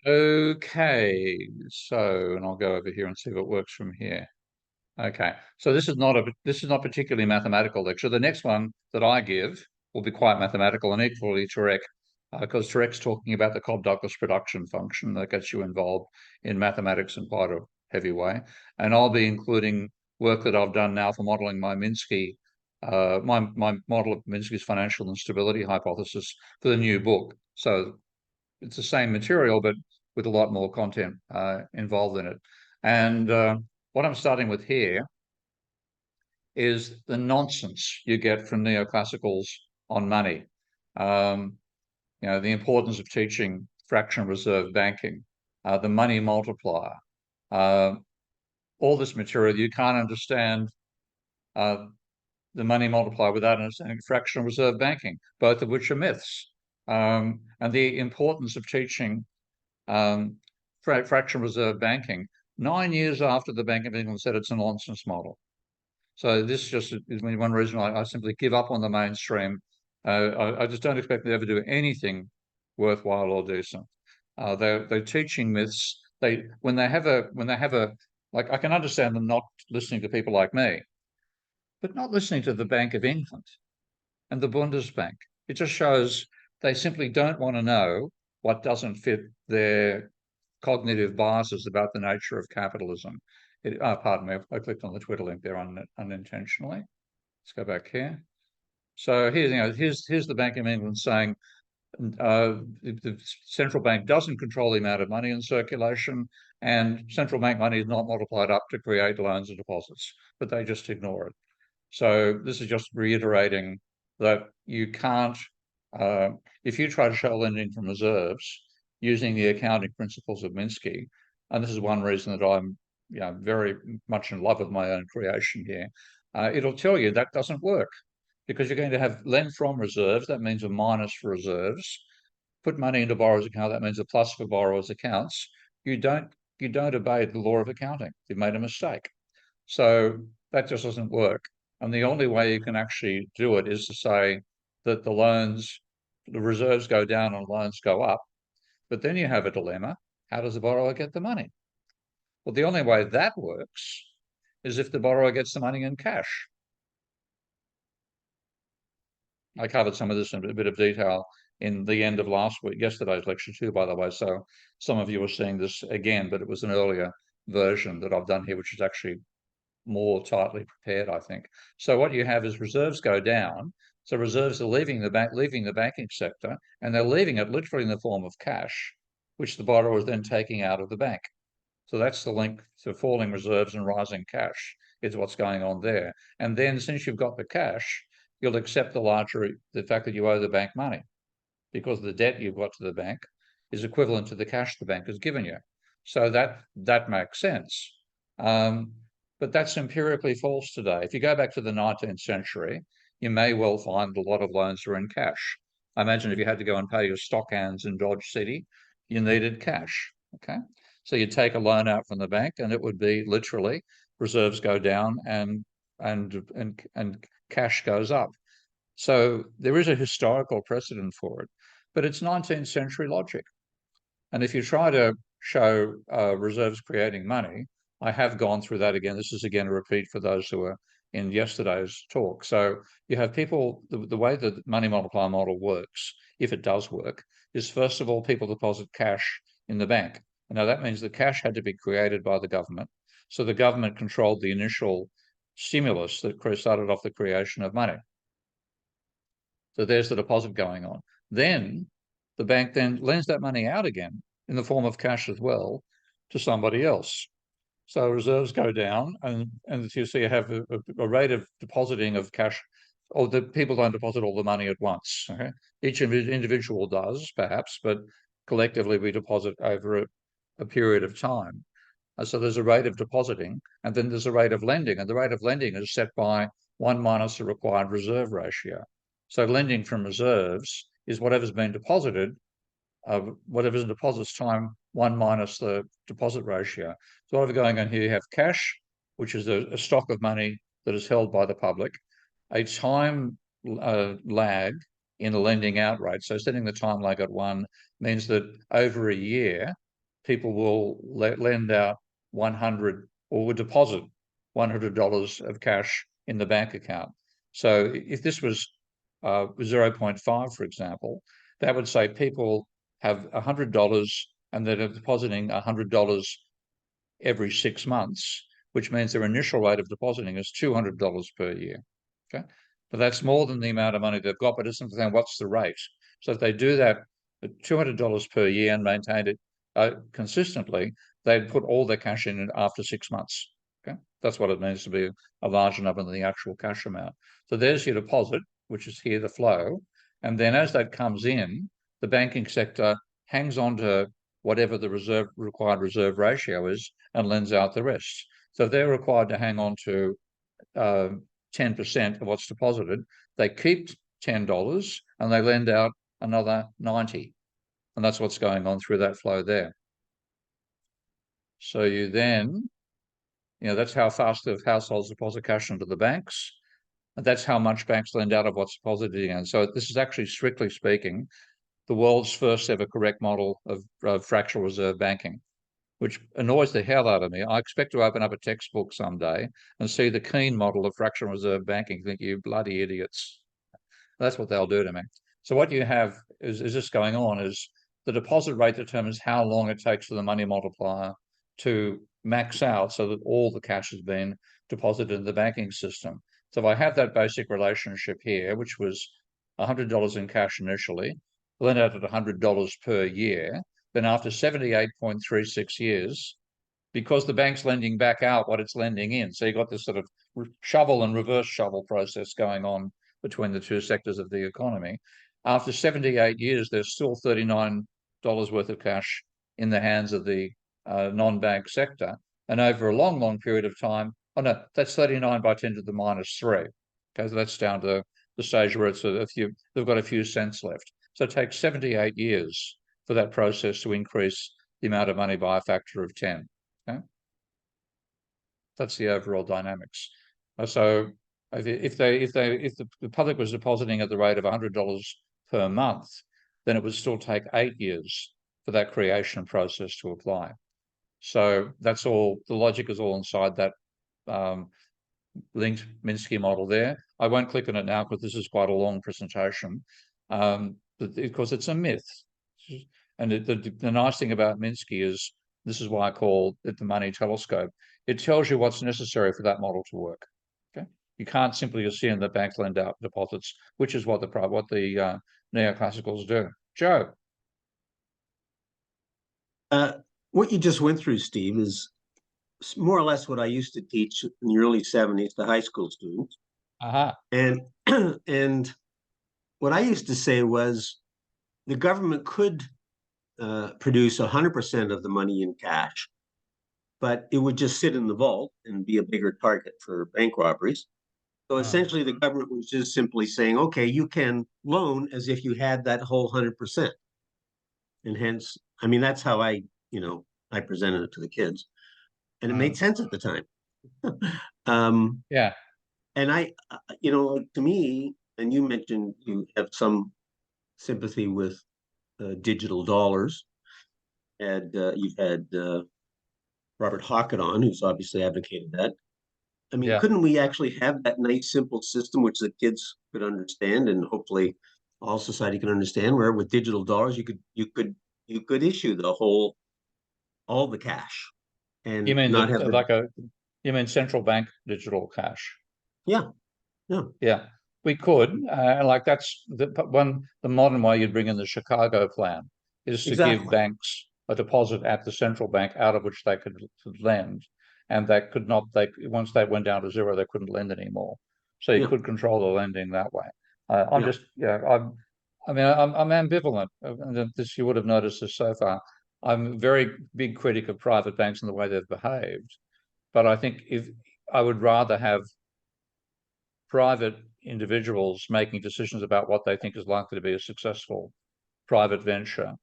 Okay, so, and I'll go over here and see what works from here. Okay, so this is not particularly mathematical lecture. The next one that I give will be quite mathematical and equally Turek, because Turek's talking about the Cobb-Douglas production function that gets you involved in mathematics in quite a heavy way. And I'll be including work that I've done now for modeling my Minsky, my model of Minsky's financial instability hypothesis for the new book. So it's the same material, but with a lot more content involved in it. And what I'm starting with here is the nonsense you get from neoclassicals on money. Um, the importance of teaching fractional reserve banking, the money multiplier, uh, all this material. You can't understand uh, the money multiplier without understanding fractional reserve banking, both of which are myths. And the importance of teaching fractional reserve banking 9 years after the Bank of England said it's a nonsense model. So this just is one reason I simply give up on the mainstream. I just don't expect them to ever do anything worthwhile or decent. They're teaching myths. When they have a like, I can understand them not listening to people like me, but not listening to the Bank of England and the Bundesbank. It just shows they simply don't want to know what doesn't fit their cognitive biases about the nature of capitalism. Pardon me, I clicked on the Twitter link there unintentionally. Let's go back here. So here's the Bank of England saying the central bank doesn't control the amount of money in circulation, and central bank money is not multiplied up to create loans and deposits, but they just ignore it. So this is just reiterating that you can't, if you try to show lending from reserves using the accounting principles of Minsky, and this is one reason that I'm very much in love with my own creation here, it'll tell you that doesn't work because you're going to have lend from reserves. That means a minus for reserves. Put money into borrower's account. That means a plus for borrower's accounts. You don't obey the law of accounting. You've made a mistake. So that just doesn't work. And the only way you can actually do it is to say that the reserves go down and loans go up. But then you have a dilemma. How does the borrower get the money? Well, the only way that works is if the borrower gets the money in cash. I covered some of this in a bit of detail in the end of yesterday's lecture too, by the way. So some of you are seeing this again, but it was an earlier version that I've done here, which is actually more tightly prepared, I think. So what you have is reserves go down. So reserves are leaving the banking sector, and they're leaving it literally in the form of cash, which the borrower is then taking out of the bank. So that's the link to falling reserves and rising cash is what's going on there. And then since you've got the cash, you'll accept the fact that you owe the bank money because the debt you've got to the bank is equivalent to the cash the bank has given you. So that makes sense. But that's empirically false today. If you go back to the 19th century, you may well find a lot of loans are in cash. I imagine if you had to go and pay your stock hands in Dodge City, you needed cash. Okay. So you take a loan out from the bank and it would be literally reserves go down and cash goes up. So there is a historical precedent for it, but it's 19th century logic. And if you try to show reserves creating money, I have gone through that again. This is again a repeat for those who were in yesterday's talk. So you have people, the way the money multiplier model works, if it does work, is first of all, people deposit cash in the bank. Now that means the cash had to be created by the government. So the government controlled the initial stimulus that started off the creation of money. So there's the deposit going on. Then the bank then lends that money out again in the form of cash as well to somebody else. So reserves go down, and you see you have a rate of depositing of cash, or the people don't deposit all the money at once. Okay, each individual does perhaps, but collectively we deposit over a period of time. So there's a rate of depositing, and then there's a rate of lending, and the rate of lending is set by 1 minus the required reserve ratio. So lending from reserves is whatever's been deposited, whatever's in deposits time 1 minus the deposit ratio. So whatever going on here, you have cash, which is a stock of money that is held by the public, a time lag in the lending out rate. So setting the time lag at 1 means that over a year, people will lend out 100 or would deposit $100 of cash in the bank account. So if this was 0.5, for example, that would say people have $100 and they're depositing $100 every 6 months, which means their initial rate of depositing is $200 per year. Okay, but that's more than the amount of money they've got. But it's saying what's the rate? So if they do that at $200 per year and maintain it consistently, they'd put all their cash in after 6 months. Okay, that's what it means to be a larger number than the actual cash amount. So there's your deposit, which is here the flow, and then as that comes in, the banking sector hangs on to whatever the required reserve ratio is and lends out the rest. So if they're required to hang on to 10% of what's deposited, they keep $10 and they lend out another 90. And that's what's going on through that flow there. So you then, that's how fast the households deposit cash into the banks. And that's how much banks lend out of what's deposited in. So this is actually, strictly speaking, the world's first ever correct model of fractional reserve banking, which annoys the hell out of me. I expect to open up a textbook someday and see the Keen model of fractional reserve banking. Think, you bloody idiots. That's what they'll do to me. So what you have is this going on is the deposit rate determines how long it takes for the money multiplier to max out so that all the cash has been deposited in the banking system. So if I have that basic relationship here, which was $100 in cash initially, lent out at $100 per year, then after 78.36 years, because the bank's lending back out what it's lending in, so you've got this sort of shovel and reverse shovel process going on between the two sectors of the economy. After 78 years, there's still $39 worth of cash in the hands of the non-bank sector. And over a long, long period of time, that's 39 by 10 to the minus 3. Okay, so that's down to the stage where it's they've got a few cents left. So it takes 78 years for that process to increase the amount of money by a factor of 10. Okay? That's the overall dynamics. So if the public was depositing at the rate of $100 per month, then it would still take 8 years for that creation process to apply. So that's all. The logic is all inside that linked Minsky model there. I won't click on it now because this is quite a long presentation, because it's a myth. And the nice thing about Minsky is, this is why I call it the money telescope. It tells you what's necessary for that model to work. Okay, you can't simply assume that banks lend out deposits, which is what the neoclassicals do. Joe, what you just went through, Steve, is more or less what I used to teach in the early 70s to high school students. And and what I used to say was the government could produce 100% of the money in cash, but it would just sit in the vault and be a bigger target for bank robberies. So essentially, the government was just simply saying, okay, you can loan as if you had that whole 100%. And hence, I mean, that's how I presented it to the kids. And it made sense at the time. Yeah. And to me, and you mentioned you have some sympathy with digital dollars. And you've had Robert Hockett on, who's obviously advocated that. I mean, couldn't we actually have that nice, simple system which the kids could understand, and hopefully all society can understand, where with digital dollars you could issue all the cash, and you mean not have you mean central bank digital cash? Yeah. We could, like that's the modern way you'd bring in the Chicago plan is to give banks a deposit at the central bank out of which they could lend, and they could not. Once they went down to zero, they couldn't lend anymore. So you could control the lending that way. I'm ambivalent. This, you would have noticed this so far. I'm a very big critic of private banks and the way they've behaved, but I think if I would rather have private individuals making decisions about what they think is likely to be a successful private venture,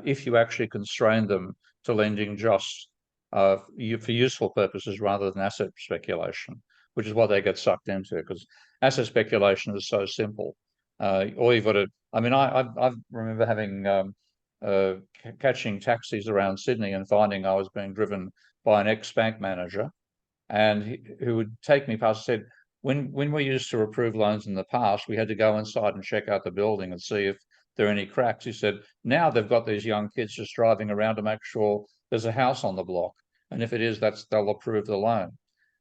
if you actually constrain them to lending just for useful purposes rather than asset speculation, which is what they get sucked into, because asset speculation is so simple. All you've got to, I mean, I remember having catching taxis around Sydney and finding I was being driven by an ex-bank manager, and who would take me past, said, when we used to approve loans in the past, we had to go inside and check out the building and see if there are any cracks. He said, now they've got these young kids just driving around to make sure there's a house on the block. And if it is, they'll approve the loan.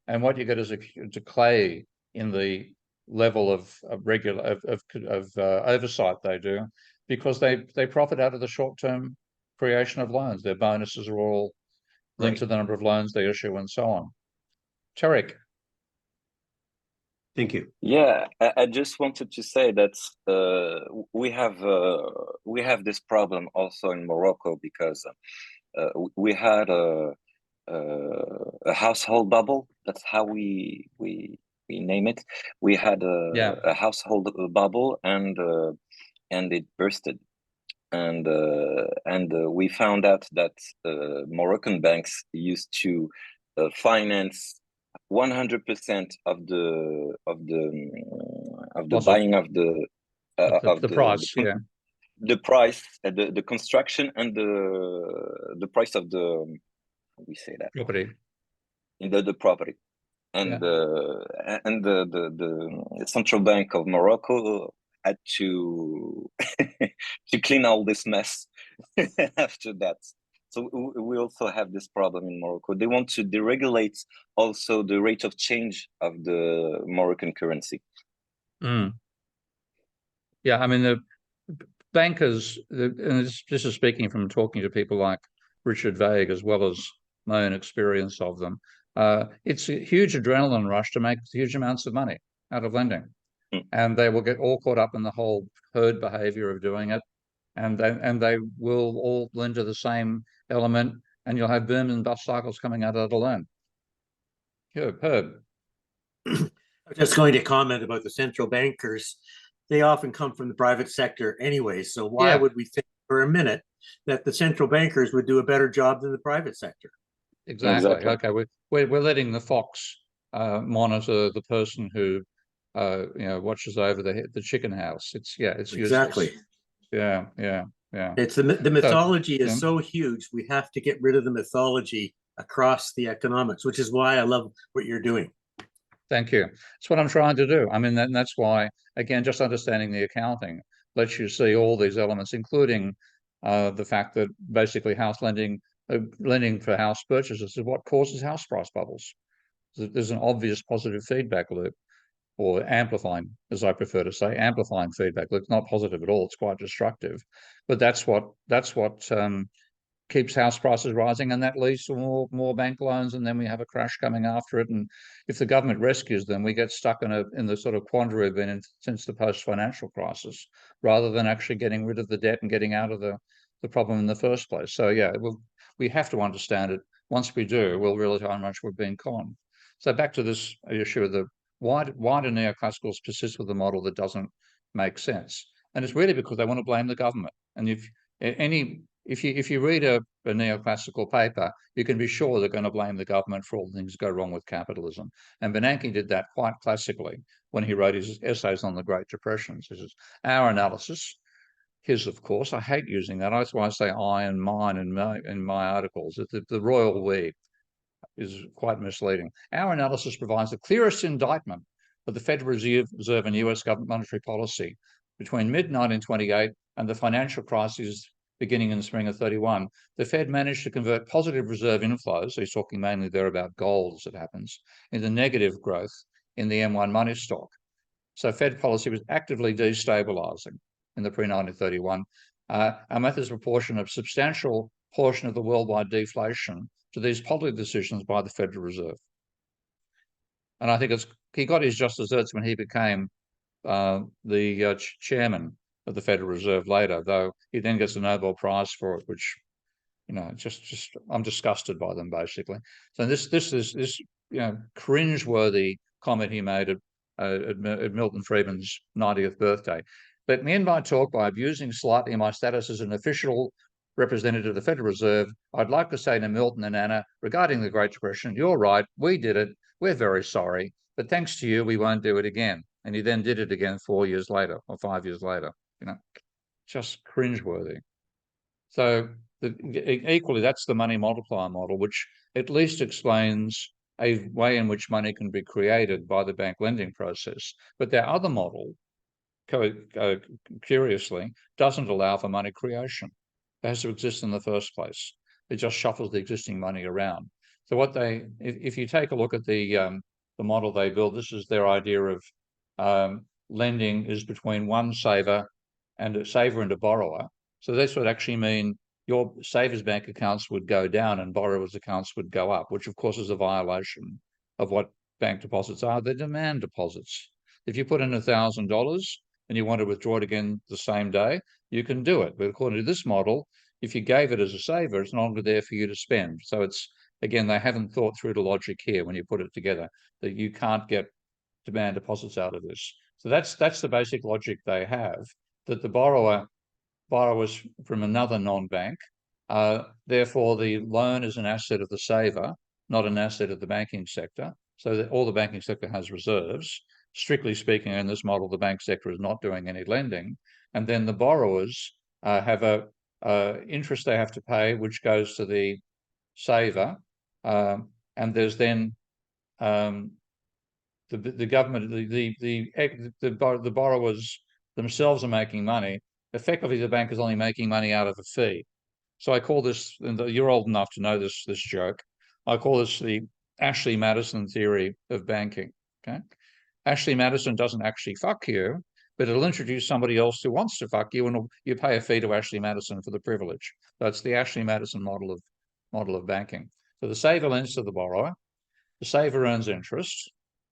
And what you get is a decay in the level of oversight they do, because they profit out of the short-term creation of loans. Their bonuses are all linked to the number of loans they issue and so on. Tarek. Thank you. Yeah, I just wanted to say that we have this problem also in Morocco, because we had a household bubble. That's how we name it. We had a household bubble, and it bursted, and we found out that Moroccan banks used to finance 100% of the buying of the price, the price, the construction, and the price of the, how we say that, property, in the property, and the Central Bank of Morocco had to to clean all this mess after that. So we also have this problem in Morocco. They want to deregulate also the rate of change of the Moroccan currency. Yeah, I mean, the bankers, and this is speaking from talking to people like Richard Vague, as well as my own experience of them. It's a huge adrenaline rush to make huge amounts of money out of lending. And they will get all caught up in the whole herd behavior of doing it. And they will all lend to the same element, and you'll have boom and bust cycles coming out of it alone. Herb. I'm just going to comment about the central bankers. They often come from the private sector anyway. So why would we think for a minute that the central bankers would do a better job than the private sector? Exactly. Okay, we're letting the fox monitor the person who watches over the chicken house. It's exactly useless. Yeah. It's the mythology is so huge. We have to get rid of the mythology across the economics, which is why I love what you're doing. Thank you. It's what I'm trying to do. I mean, that's why, again, just understanding the accounting lets you see all these elements, including the fact that basically house lending for house purchases is what causes house price bubbles. There's an obvious positive feedback loop, or amplifying, as I prefer to say, amplifying feedback loop. It's not positive at all. It's quite destructive. But that's what keeps house prices rising, and that leads to more bank loans, and then we have a crash coming after it. And if the government rescues them, we get stuck in the sort of quandary we've been in since the post-financial crisis, rather than actually getting rid of the debt and getting out of the problem in the first place. So yeah, we have to understand it. Once we do, we'll realize how much we've been conned. So back to this issue of why do neoclassicals persist with a model that doesn't make sense? And it's really because they want to blame the government. And if you read a neoclassical paper, you can be sure they're going to blame the government for all the things that go wrong with capitalism. And Bernanke did that quite classically when he wrote his essays on the Great Depressions. This is our analysis. His, of course. I hate using that. That's why I say I and mine in my articles. The royal we is quite misleading. Our analysis provides the clearest indictment of the Federal Reserve and US government monetary policy between mid-1928 and the financial crisis beginning in the spring of 31. The Fed managed to convert positive reserve inflows, so he's talking mainly there about gold as it happens, into negative growth in the M1 money stock. So Fed policy was actively destabilizing in the pre-1931. Our methods proportion a substantial portion of the worldwide deflation to these policy decisions by the Federal Reserve. And I think he got his just desserts when he became the chairman of the Federal Reserve later, though he then gets a Nobel Prize for it, which, just I'm disgusted by them, basically. So this cringeworthy comment he made at Milton Friedman's 90th birthday. Let me end my talk by abusing slightly my status as an official representative of the Federal Reserve. I'd like to say to Milton and Anna, regarding the Great Depression, you're right, we did it, we're very sorry, but thanks to you, we won't do it again. And he then did it again 4 years later or 5 years later. Just cringeworthy. So equally, that's the money multiplier model, which at least explains a way in which money can be created by the bank lending process. But their other model, curiously, doesn't allow for money creation. It has to exist in the first place. It just shuffles the existing money around. So what if you take a look at the model they build, this is their idea of lending is between one saver and a borrower. So this would actually mean your savers' bank accounts would go down and borrowers' accounts would go up, which of course is a violation of what bank deposits are. They're demand deposits. If you put in $1,000 and you want to withdraw it again the same day, you can do it. But according to this model, if you gave it as a saver, it's no longer there for you to spend. So it's, again, they haven't thought through the logic here when you put it together, that you can't get demand deposits out of this. So that's the basic logic they have, that the borrowers from another non-bank, therefore the loan is an asset of the saver, not an asset of the banking sector. So that all the banking sector has reserves. Strictly speaking, in this model, the bank sector is not doing any lending. And then the borrowers have a interest they have to pay, which goes to the saver. And there's then the government, the borrowers themselves are making money. Effectively, the bank is only making money out of a fee. So I call this, and you're old enough to know this joke, I call this the Ashley Madison theory of banking. Okay, Ashley Madison doesn't actually fuck you, but it'll introduce somebody else who wants to fuck you, and you pay a fee to Ashley Madison for the privilege. That's the Ashley Madison model of banking. So the saver lends to the borrower, the saver earns interest,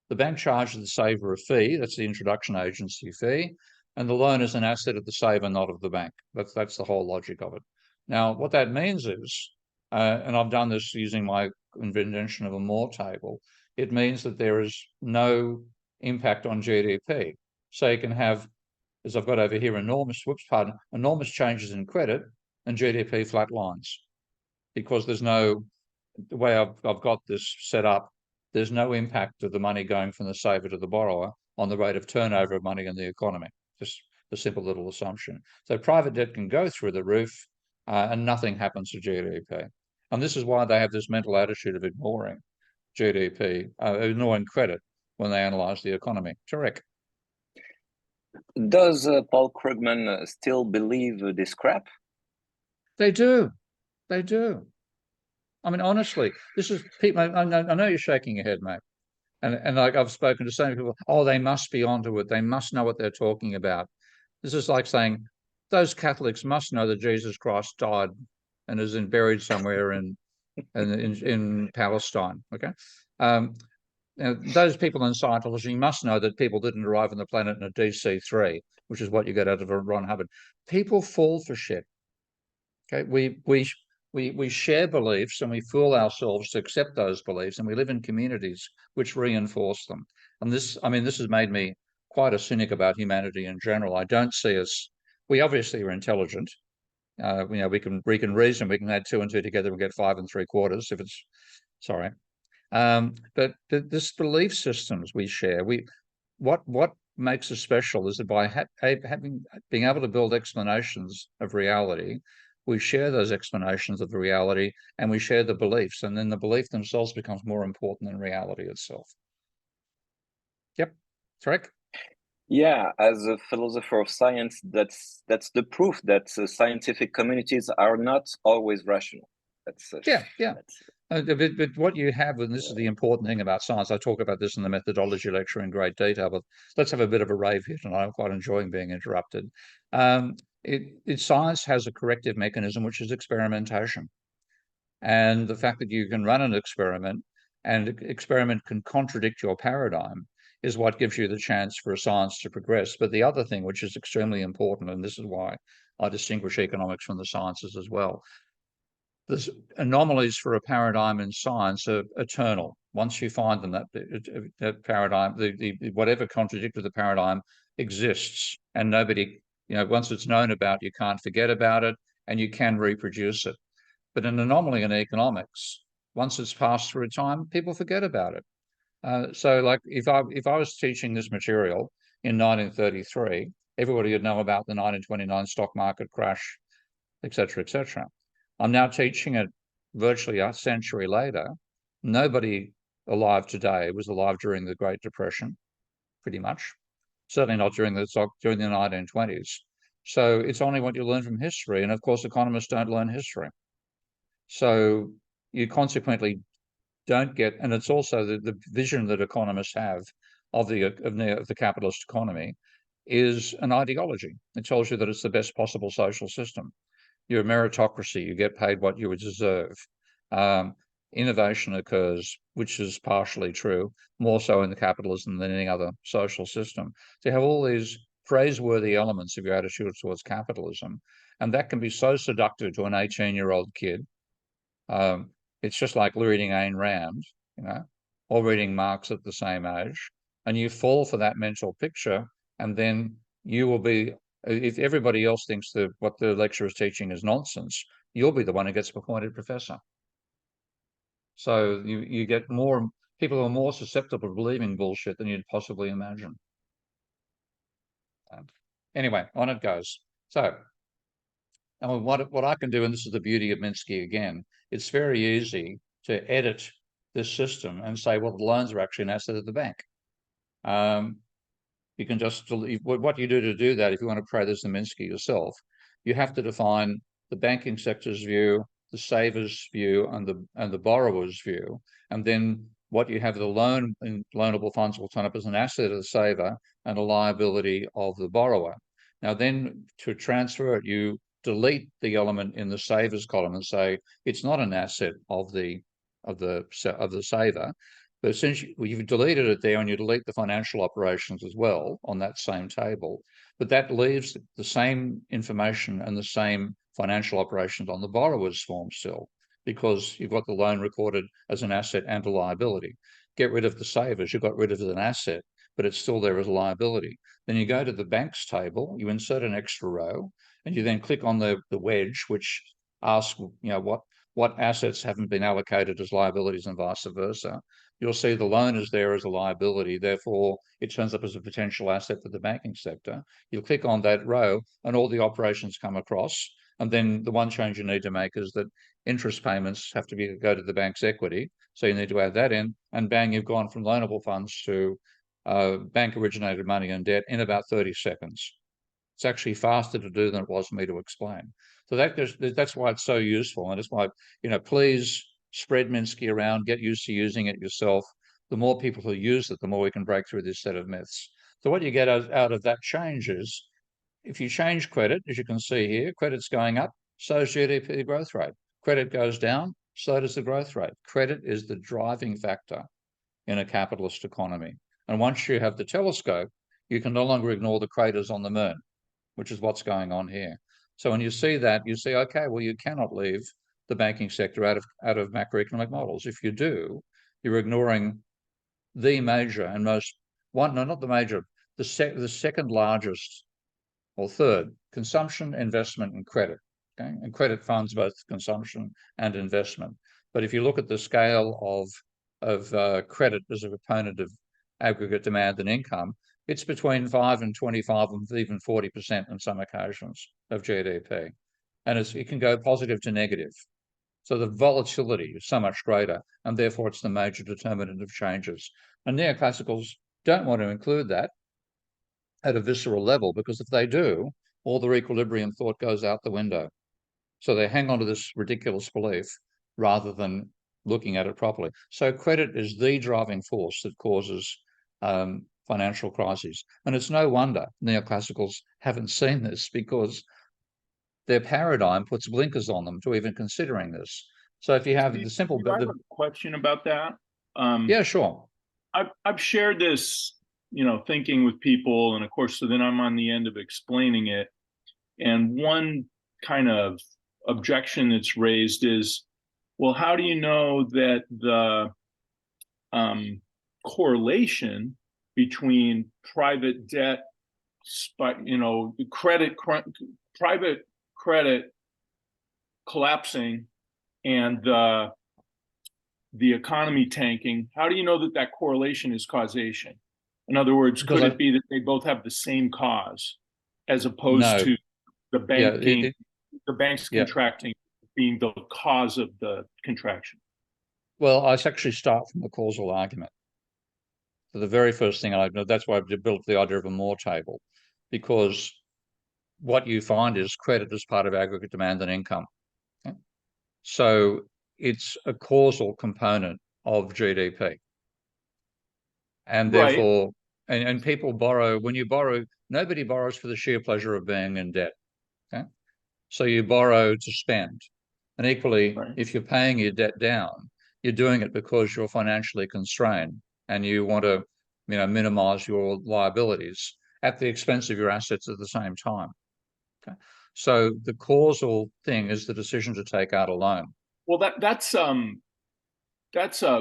the bank charges the saver a fee, that's the introduction agency fee, and the loan is an asset of the saver, not of the bank. That's the whole logic of it. Now, what that means is, and I've done this using my invention of a Moore table, it means that there is no impact on GDP. So you can have, as I've got over here, enormous changes in credit and GDP flatlines, because there's no, the way I've got this set up, there's no impact of the money going from the saver to the borrower on the rate of turnover of money in the economy. Just a simple little assumption. So private debt can go through the roof and nothing happens to GDP. And this is why they have this mental attitude of ignoring GDP, ignoring credit when they analyze the economy. Tarek. Does Paul Krugman still believe this crap? They do. They do. I mean, honestly, this is people. I know you're shaking your head, mate. And like I've spoken to so many people, oh, they must be onto it. They must know what they're talking about. This is like saying those Catholics must know that Jesus Christ died and is buried somewhere in Palestine. Okay, those people in Scientology must know that people didn't arrive on the planet in a DC-3, which is what you get out of a Ron Hubbard. People fall for shit. Okay, we share beliefs and we fool ourselves to accept those beliefs, and we live in communities which reinforce them. And this has made me quite a cynic about humanity in general. I don't see us. We obviously are intelligent. We can reason. We can add 2 and 2 together and get 5 3/4 if it's sorry. But this belief systems we share. What makes us special is that by being able to build explanations of reality, we share those explanations of the reality and we share the beliefs, and then the belief themselves becomes more important than reality itself. Yep. Tarek? Yeah, as a philosopher of science, that's the proof that scientific communities are not always rational. But what you have, and this is the important thing about science, I talk about this in the methodology lecture in great detail, but let's have a bit of a rave here tonight. I'm quite enjoying being interrupted. Science has a corrective mechanism, which is experimentation. And the fact that you can run an experiment and experiment can contradict your paradigm is what gives you the chance for a science to progress. But the other thing, which is extremely important, and this is why I distinguish economics from the sciences as well, there's anomalies for a paradigm in science are eternal. Once you find them, that paradigm, whatever contradicted the paradigm exists, and nobody, once it's known about, you can't forget about it, and you can reproduce it. But an anomaly in economics, once it's passed through time, people forget about it. So, like, if I was teaching this material in 1933, everybody would know about the 1929 stock market crash, etc., etc. I'm now teaching it virtually a century later. Nobody alive today was alive during the Great Depression, pretty much. Certainly not during the 1920s. So it's only what you learn from history. And of course, economists don't learn history. So you consequently don't get, and it's also the vision that economists have of the capitalist economy is an ideology. It tells you that it's the best possible social system. You're a meritocracy. You get paid what you would deserve. Innovation occurs, which is partially true, more so in the capitalism than any other social system. So you have all these praiseworthy elements of your attitude towards capitalism, and that can be so seductive to an 18-year-old kid. It's just like reading Ayn Rand, or reading Marx at the same age, and you fall for that mental picture, and then you will be, if everybody else thinks that what the lecturer is teaching is nonsense, you'll be the one who gets appointed professor. So you get more people who are more susceptible to believing bullshit than you'd possibly imagine. Anyway, on it goes. So, and what I can do, and this is the beauty of Minsky again, it's very easy to edit this system and say, well, the loans are actually an asset of the bank. You can just delete what you do to do that. If you want to create this in Minsky yourself, you have to define the banking sector's view, the saver's view, and the borrower's view, and then what you have, the loan and loanable funds will turn up as an asset of the saver and a liability of the borrower. Now, then to transfer it, you delete the element in the saver's column and say it's not an asset of the saver. But since you've deleted it there, and you delete the financial operations as well on that same table, but that leaves the same information and the same financial operations on the borrower's form still, because you've got the loan recorded as an asset and a liability. Get rid of the savers, you've got rid of it as an asset, but it's still there as a liability. Then you go to the banks table, you insert an extra row, and you then click on the wedge, which asks, what assets haven't been allocated as liabilities and vice versa. You'll see the loan is there as a liability, therefore it turns up as a potential asset for the banking sector. You'll click on that row and all the operations come across. And then the one change you need to make is that interest payments have to go to the bank's equity. So you need to add that in, and bang, you've gone from loanable funds to bank originated money and debt in about 30 seconds. It's actually faster to do than it was for me to explain. So that's why it's so useful. And it's why, please spread Minsky around, get used to using it yourself. The more people who use it, the more we can break through this set of myths. So what you get out of that change is, if you change credit, as you can see here, credit's going up, so is GDP growth rate. Credit goes down, so does the growth rate. Credit is the driving factor in a capitalist economy. And once you have the telescope, you can no longer ignore the craters on the moon, which is what's going on here. So when you see that, you see, okay, well, you cannot leave the banking sector out of macroeconomic models. If you do, you're ignoring the major and the second largest or third, consumption, investment, and credit. Okay? And credit funds both consumption and investment. But if you look at the scale of credit as a component of aggregate demand and income, it's between 5 and 25 and even 40% on some occasions of GDP. And it can go positive to negative. So the volatility is so much greater, and therefore it's the major determinant of changes. And neoclassicals don't want to include that at a visceral level, because if they do, all their equilibrium thought goes out the window. So they hang on to this ridiculous belief rather than looking at it properly. So credit is the driving force that causes financial crises. And it's no wonder neoclassicals haven't seen this, because their paradigm puts blinkers on them to even considering this. So if you have the simple... I have a question about that. Yeah, sure. I've shared this, thinking with people, and of course, so then I'm on the end of explaining it. And one kind of objection that's raised is, well, how do you know that the correlation between private debt, private credit collapsing and the economy tanking, how do you know that correlation is causation? In other words, could it be that they both have the same cause, as opposed to the banking the bank's contracting being the cause of the contraction? Well, I actually start from the causal argument. So the very first thing that's why I built the idea of a Moore table, because what you find is credit is part of aggregate demand and income. Okay? So it's a causal component of GDP. And therefore, and people borrow, when you borrow, nobody borrows for the sheer pleasure of being in debt. Okay? So you borrow to spend. And equally, if you're paying your debt down, you're doing it because you're financially constrained and you want to, minimize your liabilities at the expense of your assets at the same time. Okay. So the causal thing is the decision to take out a loan. Well, that's a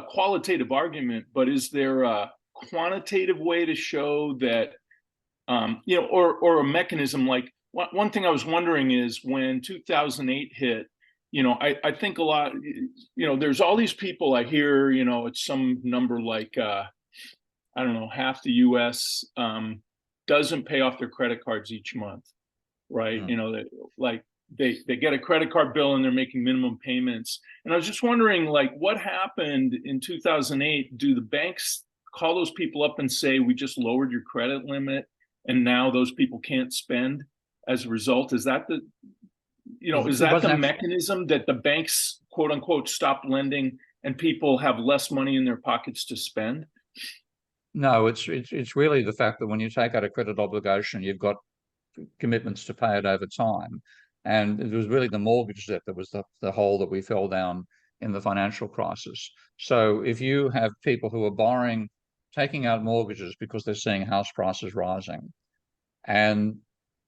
qualitative argument, but is there a quantitative way to show that, or a mechanism? Like one thing I was wondering is when 2008 hit, I think a lot, there's all these people I hear, it's some number like, I don't know, half the US doesn't pay off their credit cards each month, right? They get a credit card bill and they're making minimum payments. And I was just wondering, like, what happened in 2008? Do the banks call those people up and say, we just lowered your credit limit and now those people can't spend as a result? Is that the mechanism that the banks, quote unquote, stop lending and people have less money in their pockets to spend? No, it's really the fact that when you take out a credit obligation, you've got commitments to pay it over time. And it was really the mortgage debt that was the hole that we fell down in the financial crisis. So if you have people who are taking out mortgages because they're seeing house prices rising, and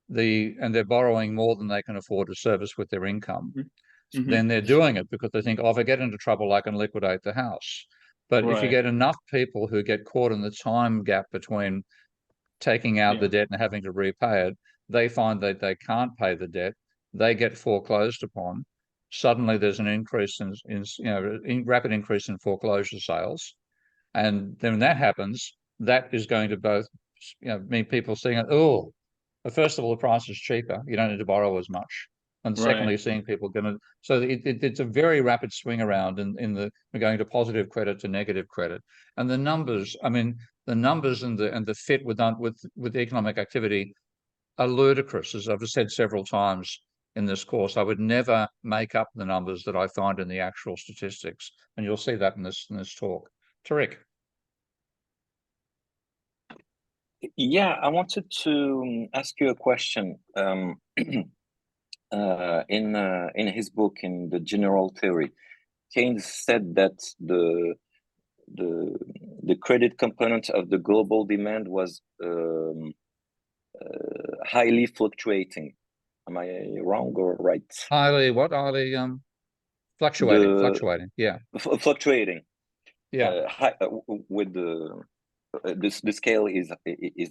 they're borrowing more than they can afford to service with their income, then they're doing it because they think, if I get into trouble, I can liquidate the house. But if you get enough people who get caught in the time gap between taking out the debt and having to repay it, they find that they can't pay the debt. They get foreclosed upon. Suddenly, there's an increase in rapid increase in foreclosure sales, and then when that happens, that is going to both mean people seeing, first of all, the price is cheaper. You don't need to borrow as much. And secondly, seeing people so it's a very rapid swing around we're going to positive credit to negative credit. And the numbers, the numbers and the fit with economic activity are ludicrous, as I've said several times in this course. I would never make up the numbers that I find in the actual statistics. And you'll see that in this talk. Tariq. Yeah, I wanted to ask you a question. In his book, in the General Theory, Keynes said that the credit component of the global demand was highly fluctuating. Am I wrong or right? Highly fluctuating. Fluctuating. Yeah. Fluctuating. Yeah. With the scale is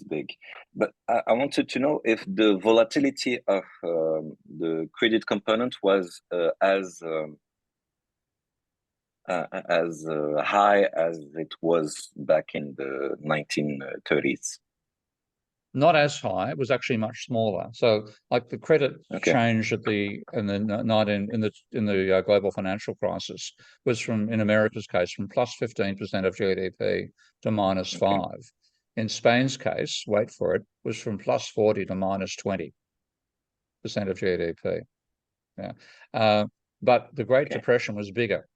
big, but I wanted to know if the volatility of the credit component was as high as it was back in the 1930s. Not as high. It was actually much smaller. So, like the credit change in the global financial crisis was in America's case, from plus 15% of GDP to minus 5. In Spain's case, wait for it, was from plus 40 to minus 20% of GDP. Yeah, but the Great Depression was bigger.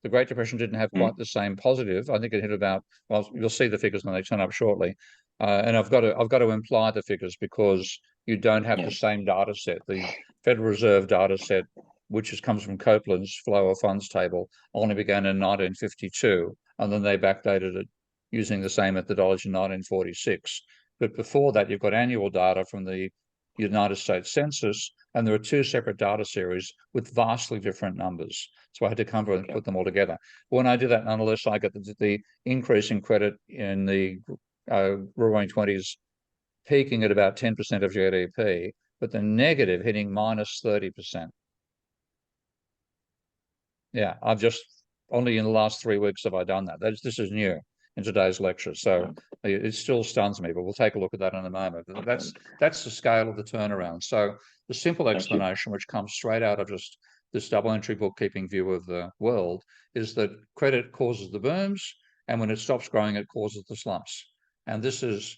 The Great Depression didn't have quite the same positive. I think it hit about, well, you'll see the figures when they turn up shortly. And I've got to imply the figures because you don't have the same data set. The Federal Reserve data set, which comes from Copeland's flow of funds table, only began in 1952, and then they backdated it using the same methodology in 1946. But before that, you've got annual data from the United States Census, and there are two separate data series with vastly different numbers. So I had to come and put them all together. When I do that analysis, I get the increase in credit in the Roaring 20s peaking at about 10% of GDP, but the negative hitting minus 30%. Yeah, I've just only in the last 3 weeks have I done that. This is new. in today's lecture. So it still stuns me, but we'll take a look at that in a moment. That's the scale of the turnaround. So the simple explanation, which comes straight out of just this double entry bookkeeping view of the world, is that credit causes the booms, and when it stops growing, it causes the slumps. And this is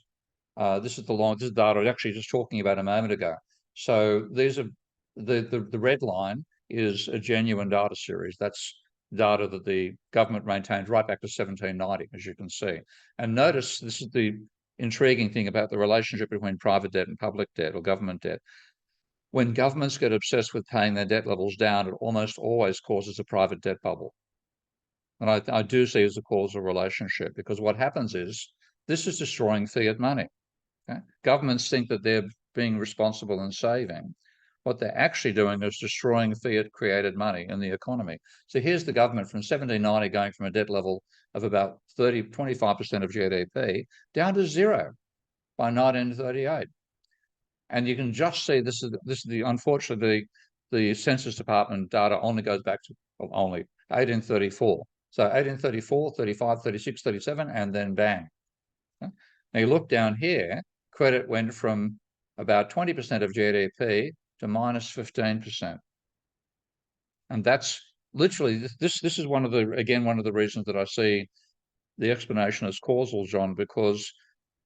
data I was actually just talking about a moment ago. So these are the red line is a genuine data series. That's data that the government maintained right back to 1790, as you can see. And notice this is the intriguing thing about the relationship between private debt and public debt or government debt. When governments get obsessed with paying their debt levels down, it almost always causes a private debt bubble. And I do see as a causal relationship, because what happens is this is destroying fiat money. Okay? Governments think that they're being responsible and saving. What they're actually doing is destroying fiat-created money in the economy. So here's the government from 1790 going from a debt level of about 25% of GDP down to zero by 1938. And you can just see this is the unfortunately the Census Department data only goes back to only 1834. So 1834, 35, 36, 37, and then bang. Okay? Now you look down here, credit went from about 20% of GDP to minus 15%. And that's literally, this is one of the reasons that I see the explanation as causal, John, because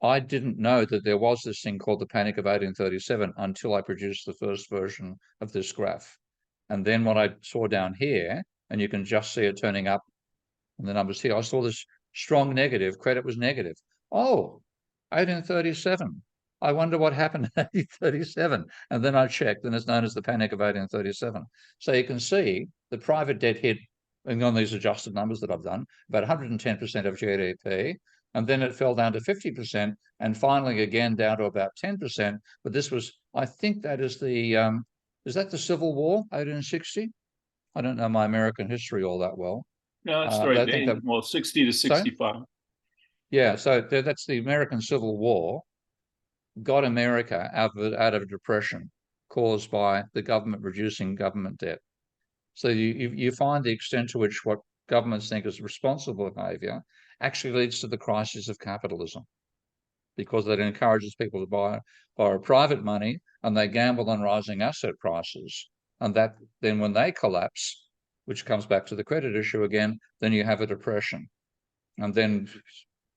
I didn't know that there was this thing called the Panic of 1837 until I produced the first version of this graph. And then what I saw down here, and you can just see it turning up in the numbers here, I saw this strong negative, credit was negative. Oh, 1837. I wonder what happened in 1837. And then I checked, and it's known as the Panic of 1837. So you can see the private debt hit, and on these adjusted numbers that I've done, about 110% of GDP, and then it fell down to 50%, and finally again down to about 10%. But this was, I think that is that the Civil War, 1860? I don't know my American history all that well. No, that's the right date. Well, 60 to 65. So, yeah, so that's the American Civil War. Got America out of a depression caused by the government reducing government debt. So you find the extent to which what governments think is responsible behavior actually leads to the crisis of capitalism, because that encourages people to borrow private money, and they gamble on rising asset prices. And that then when they collapse, which comes back to the credit issue again, then you have a depression. And then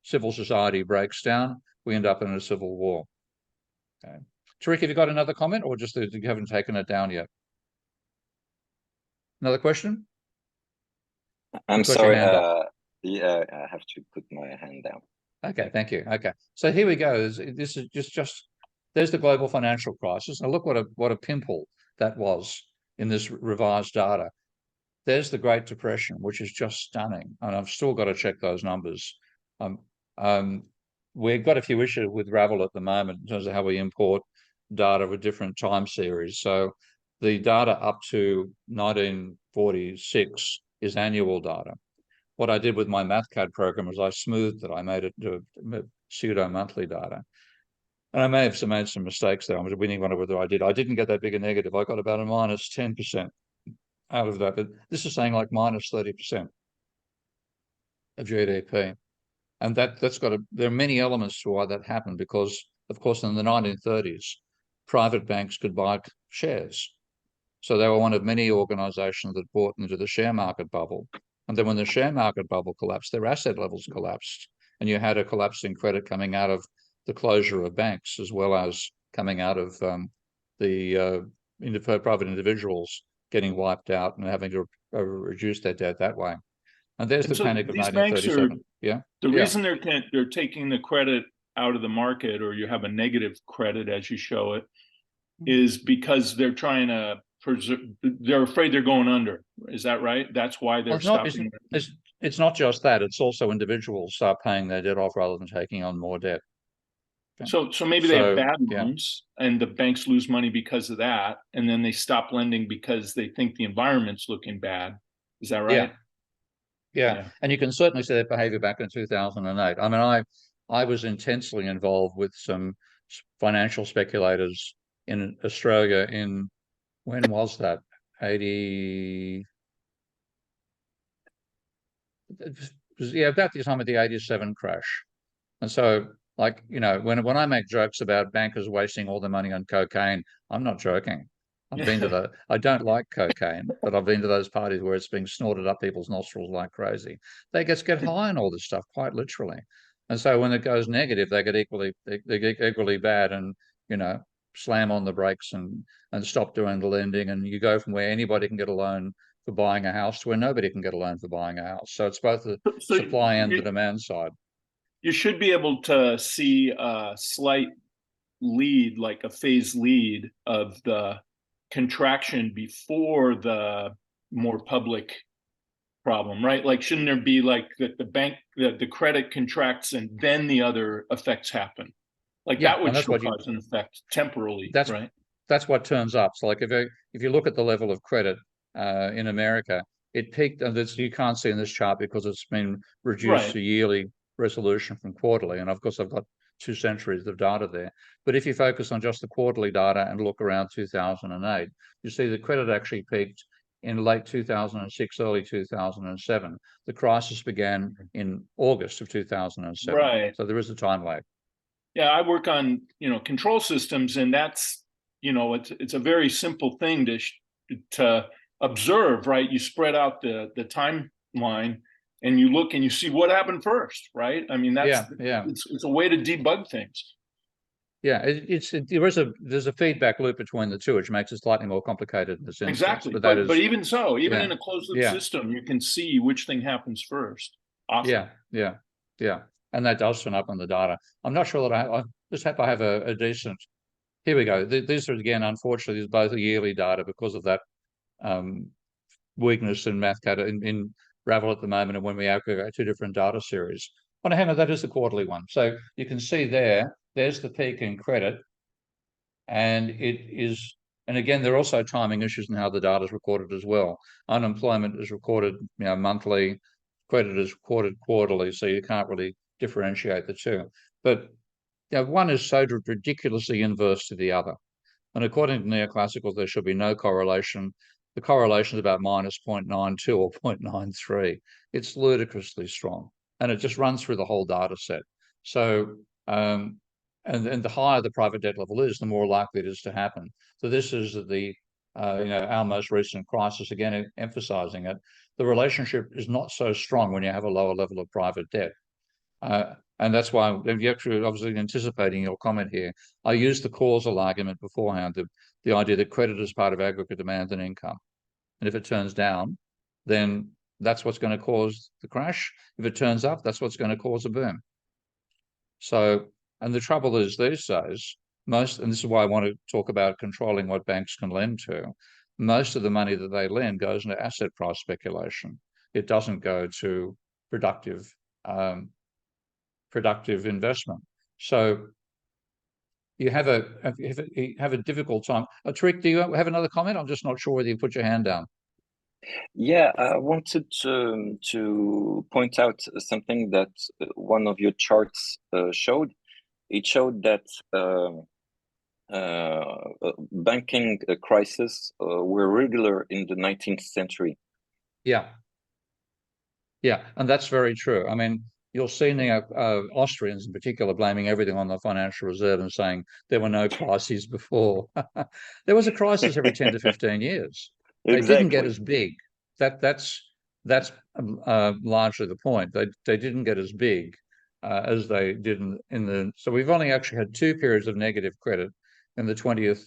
civil society breaks down, we end up in a civil war. Okay. Tariq, have you got another comment, or just that you haven't taken it down yet? Another question? I'm sorry. Yeah, I have to put my hand down. Okay, thank you. Okay, so here we go. This is just there's the global financial crisis. Now look what a pimple that was in this revised data. There's the Great Depression, which is just stunning, and I've still got to check those numbers. We've got a few issues with Ravel at the moment in terms of how we import data with different time series. So the data up to 1946 is annual data. What I did with my MathCAD program was I smoothed it. I made it to pseudo monthly data. And I may have made some mistakes there. I'm winning one of whether I did. I didn't get that big a negative. I got about a minus 10% out of that. But this is saying like minus 30% of GDP. And there are many elements to why that happened, because, of course, in the 1930s, private banks could buy shares. So they were one of many organizations that bought into the share market bubble. And then when the share market bubble collapsed, their asset levels collapsed. And you had a collapse in credit coming out of the closure of banks, as well as coming out of the private individuals getting wiped out and having to reduce their debt that way. And there's the panic of 1937. The reason they're taking the credit out of the market, or you have a negative credit as you show it, is because they're trying to they're afraid they're going under. Is that right? That's why they're stopping. It's not just that. It's also individuals start paying their debt off rather than taking on more debt. So maybe they have bad loans, and the banks lose money because of that, and then they stop lending because they think the environment's looking bad. Is that right? Yeah. And you can certainly see that behavior back in 2008. I mean, I was intensely involved with some financial speculators in Australia in, when was that? 80, about the time of the '87 crash. And so, like, you know, when I make jokes about bankers wasting all their money on cocaine, I'm not joking. I've been to I don't like cocaine, but I've been to those parties where it's being snorted up people's nostrils like crazy. They get high on all this stuff, quite literally. And so when it goes negative, they get equally bad, and, you know, slam on the brakes and stop doing the lending. And you go from where anybody can get a loan for buying a house to where nobody can get a loan for buying a house. So it's both the supply and the demand side. You should be able to see a slight lead, like a phase lead of the contraction before the more public problem, right? Like, shouldn't there be like that the credit contracts and then the other effects happen? Like, that would still cause an effect temporarily, right? That's what turns up. So like if you look at the level of credit in America, it peaked, and this you can't see in this chart because it's been reduced to yearly resolution from quarterly. And of course, I've got 2 centuries of data there. But if you focus on just the quarterly data and look around 2008, you see the credit actually peaked in late 2006, early 2007. The crisis began in August of 2007. Right. So there is a time lag. Yeah, I work on, you know, control systems, and that's, you know, it's a very simple thing to observe, right? You spread out the timeline, and you look and you see what happened first, right? I mean, it's a way to debug things. Yeah, there's a feedback loop between the two, which makes it slightly more complicated in this instance. Exactly, but even so, even in a closed loop system, you can see which thing happens first. Awesome. Yeah, and that does turn up on the data. I'm not sure that I just hope I have a decent. Here we go. These are, again, unfortunately, is both a yearly data because of that weakness in in Ravel at the moment, and when we aggregate 2 different data series. On a hammer, that is the quarterly one. So you can see there's the peak in credit, and it is, and again, there are also timing issues in how the data is recorded as well. Unemployment is recorded, you know, monthly, credit is recorded quarterly, so you can't really differentiate the two. But, you know, one is so ridiculously inverse to the other. And according to neoclassicals, there should be no correlation. The correlation is about minus 0.92 or 0.93. It's ludicrously strong, and it just runs through the whole data set. So, and the higher the private debt level is, the more likely it is to happen. So this is you know, our most recent crisis, again, emphasizing it. The relationship is not so strong when you have a lower level of private debt. And that's why, you actually obviously anticipating your comment here, I used the causal argument beforehand, the idea that credit is part of aggregate demand and income. And if it turns down, then that's what's going to cause the crash. If it turns up, that's what's going to cause a boom. So, and the trouble is these days, and this is why I want to talk about controlling what banks can lend to, most of the money that they lend goes into asset price speculation. It doesn't go to productive investment. So you have a difficult time. Tariq, do you have another comment? I'm just not sure whether you put your hand down. Yeah, I wanted to point out something that one of your charts showed. It showed that banking crises were regular in the 19th century. Yeah, and that's very true. I mean, you'll see now Austrians in particular blaming everything on the financial reserve and saying there were no crises before. There was a crisis every 10 to 15 years. They didn't get as big. That's largely the point. They didn't get as big as they did in the. So we've only actually had 2 periods of negative credit in the 20th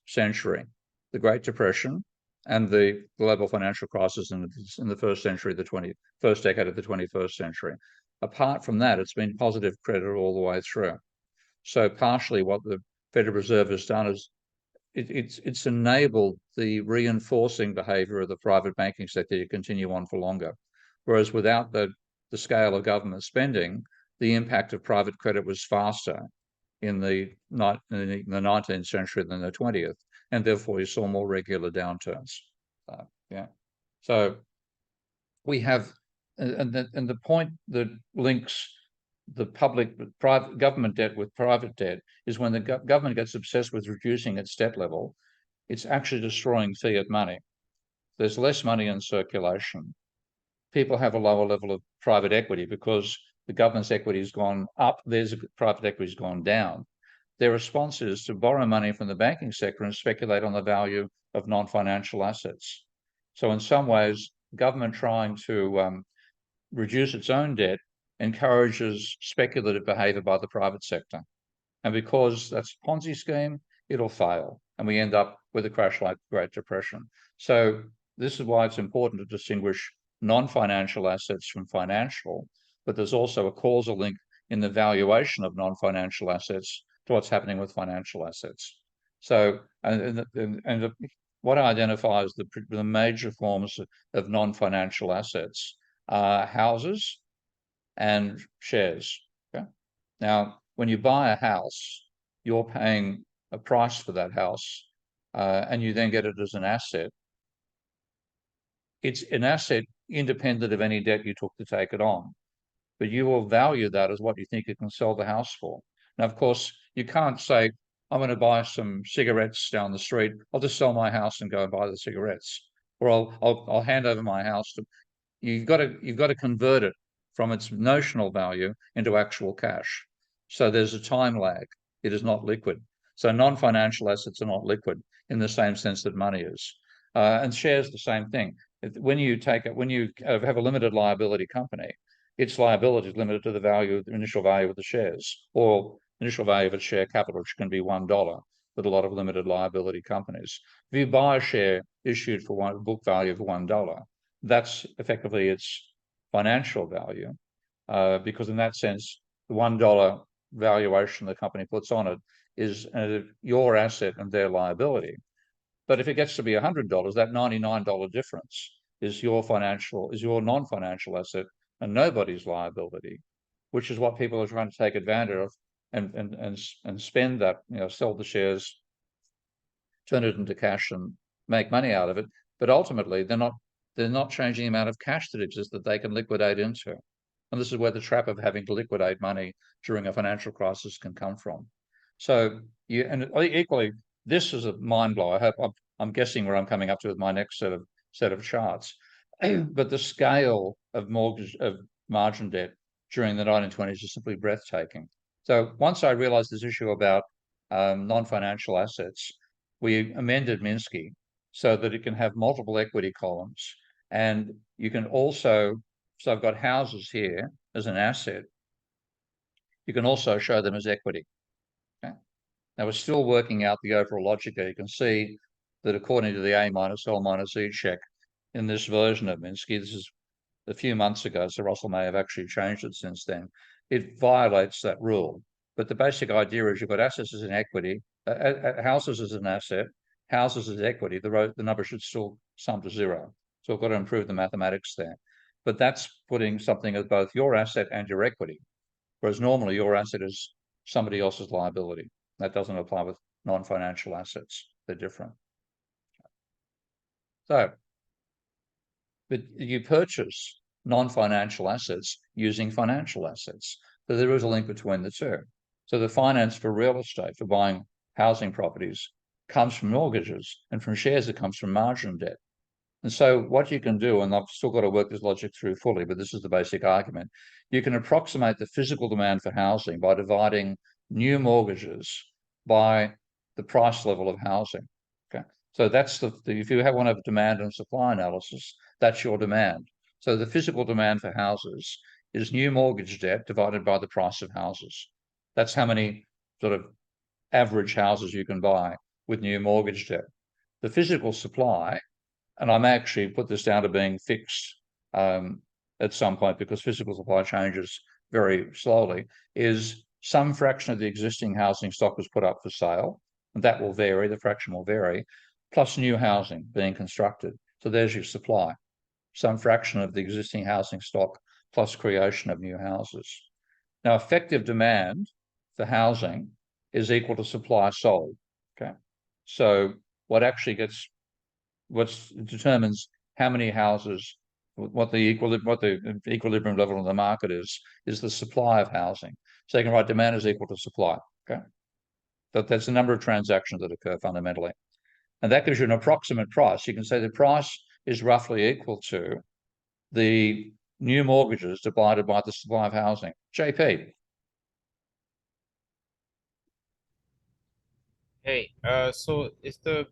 century: the Great Depression and the global financial crisis in the first decade of the 21st century. Apart from that, it's been positive credit all the way through. So partially what the Federal Reserve has done is it's enabled the reinforcing behavior of the private banking sector to continue on for longer. Whereas without the scale of government spending, the impact of private credit was faster in the 19th century than the 20th. And therefore, you saw more regular downturns. So we have, and the point that links the private government debt with private debt is when the government gets obsessed with reducing its debt level, it's actually destroying fiat money. There's less money in circulation. people have a lower level of private equity because the government's equity has gone up, there's private equity has gone down. Their response is to borrow money from the banking sector and speculate on the value of non-financial assets. So in some ways, government trying to reduce its own debt encourages speculative behavior by the private sector. And because that's a Ponzi scheme, it'll fail. And we end up with a crash like the Great Depression. So this is why it's important to distinguish non-financial assets from financial, but there's also a causal link in the valuation of non-financial assets to what's happening with financial assets. So, what identifies the major forms of non-financial assets are houses and shares. Okay? Now, when you buy a house, you're paying a price for that house, and you then get it as an asset. It's an asset independent of any debt you took to take it on, but you will value that as what you think you can sell the house for. Now, of course, you can't say, I'm going to buy some cigarettes down the street. I'll just sell my house and go and buy the cigarettes, or I'll hand over my house to. You've got to convert it from its notional value into actual cash. So there's a time lag. It is not liquid. So non-financial assets are not liquid in the same sense that money is. And shares the same thing. When you have a limited liability company, its liability is limited to the initial value of the shares, or initial value of its share capital, which can be $1 with a lot of limited liability companies. If you buy a share issued for book value of $1, that's effectively its financial value, because in that sense, the $1 valuation the company puts on it is your asset and their liability. But if it gets to be $100, that $99 difference is your non-financial asset and nobody's liability, which is what people are trying to take advantage of and spend that, sell the shares, turn it into cash and make money out of it. But ultimately, they're not changing the amount of cash that exists that they can liquidate into. And this is where the trap of having to liquidate money during a financial crisis can come from. So equally, this is a mind blower. I'm guessing where I'm coming up to with my next set of charts. But the scale of margin debt during the 1920s is simply breathtaking. So once I realized this issue about non-financial assets, we amended Minsky so that it can have multiple equity columns. And you can also, so I've got houses here as an asset. You can also show them as equity. Okay? Now we're still working out the overall logic there. You can see that according to the A minus L minus E check in this version of Minsky, this is a few months ago, so Russell may have actually changed it since then. It violates that rule. But the basic idea is you've got assets as an equity, houses as an asset, houses as equity. The number should still sum to zero. So we've got to improve the mathematics there. But that's putting something as both your asset and your equity, whereas normally your asset is somebody else's liability. That doesn't apply with non-financial assets. They're different. So, but you purchase non-financial assets using financial assets. So there is a link between the two. So the finance for real estate, for buying housing properties, comes from mortgages, and from shares it comes from margin debt. And so what you can do, and I've still got to work this logic through fully, but this is the basic argument, you can approximate the physical demand for housing by dividing new mortgages by the price level of housing. Okay, so that's if you want to have demand and supply analysis, that's your demand. So the physical demand for houses is new mortgage debt divided by the price of houses. That's how many sort of average houses you can buy with new mortgage debt. The physical supply, and I may actually put this down to being fixed at some point because physical supply changes very slowly, is some fraction of the existing housing stock was put up for sale, and that will vary, the fraction will vary, plus new housing being constructed. So there's your supply. Some fraction of the existing housing stock plus creation of new houses. Now, effective demand for housing is equal to supply sold. Okay, so what determines how many houses, what the equilibrium level of the market is the supply of housing. So you can write demand is equal to supply. Okay, that's the number of transactions that occur fundamentally, and that gives you an approximate price. You can say the price is roughly equal to the new mortgages divided by the supply of housing. JP. Hey, so if the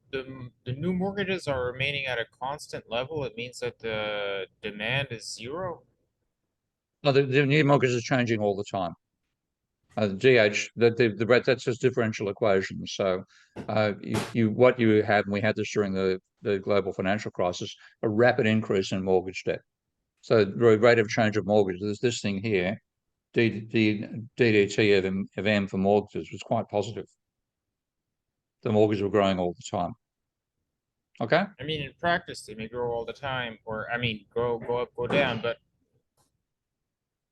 new mortgages are remaining at a constant level, it means that the demand is zero? No, the new mortgages are changing all the time. GH, that's just differential equations. So what you have, and we had this during the global financial crisis, a rapid increase in mortgage debt. So the rate of change of mortgages, there's this thing here, DDT of M for mortgages was quite positive. The mortgages were growing all the time. Okay? I mean, in practice, they may grow all the time, or, I mean, go up, go down, but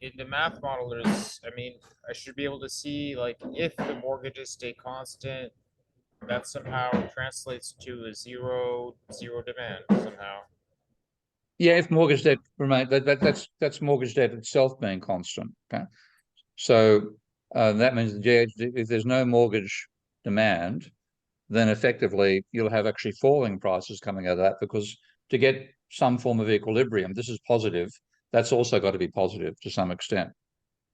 in the math model, I mean, I should be able to see, like, if the mortgages stay constant, that somehow translates to a zero demand somehow. Yeah, if mortgage debt remains, that's mortgage debt itself being constant. Okay, so that means if there's no mortgage demand, then effectively you'll have actually falling prices coming out of that, because to get some form of equilibrium, this is positive. That's also got to be positive to some extent.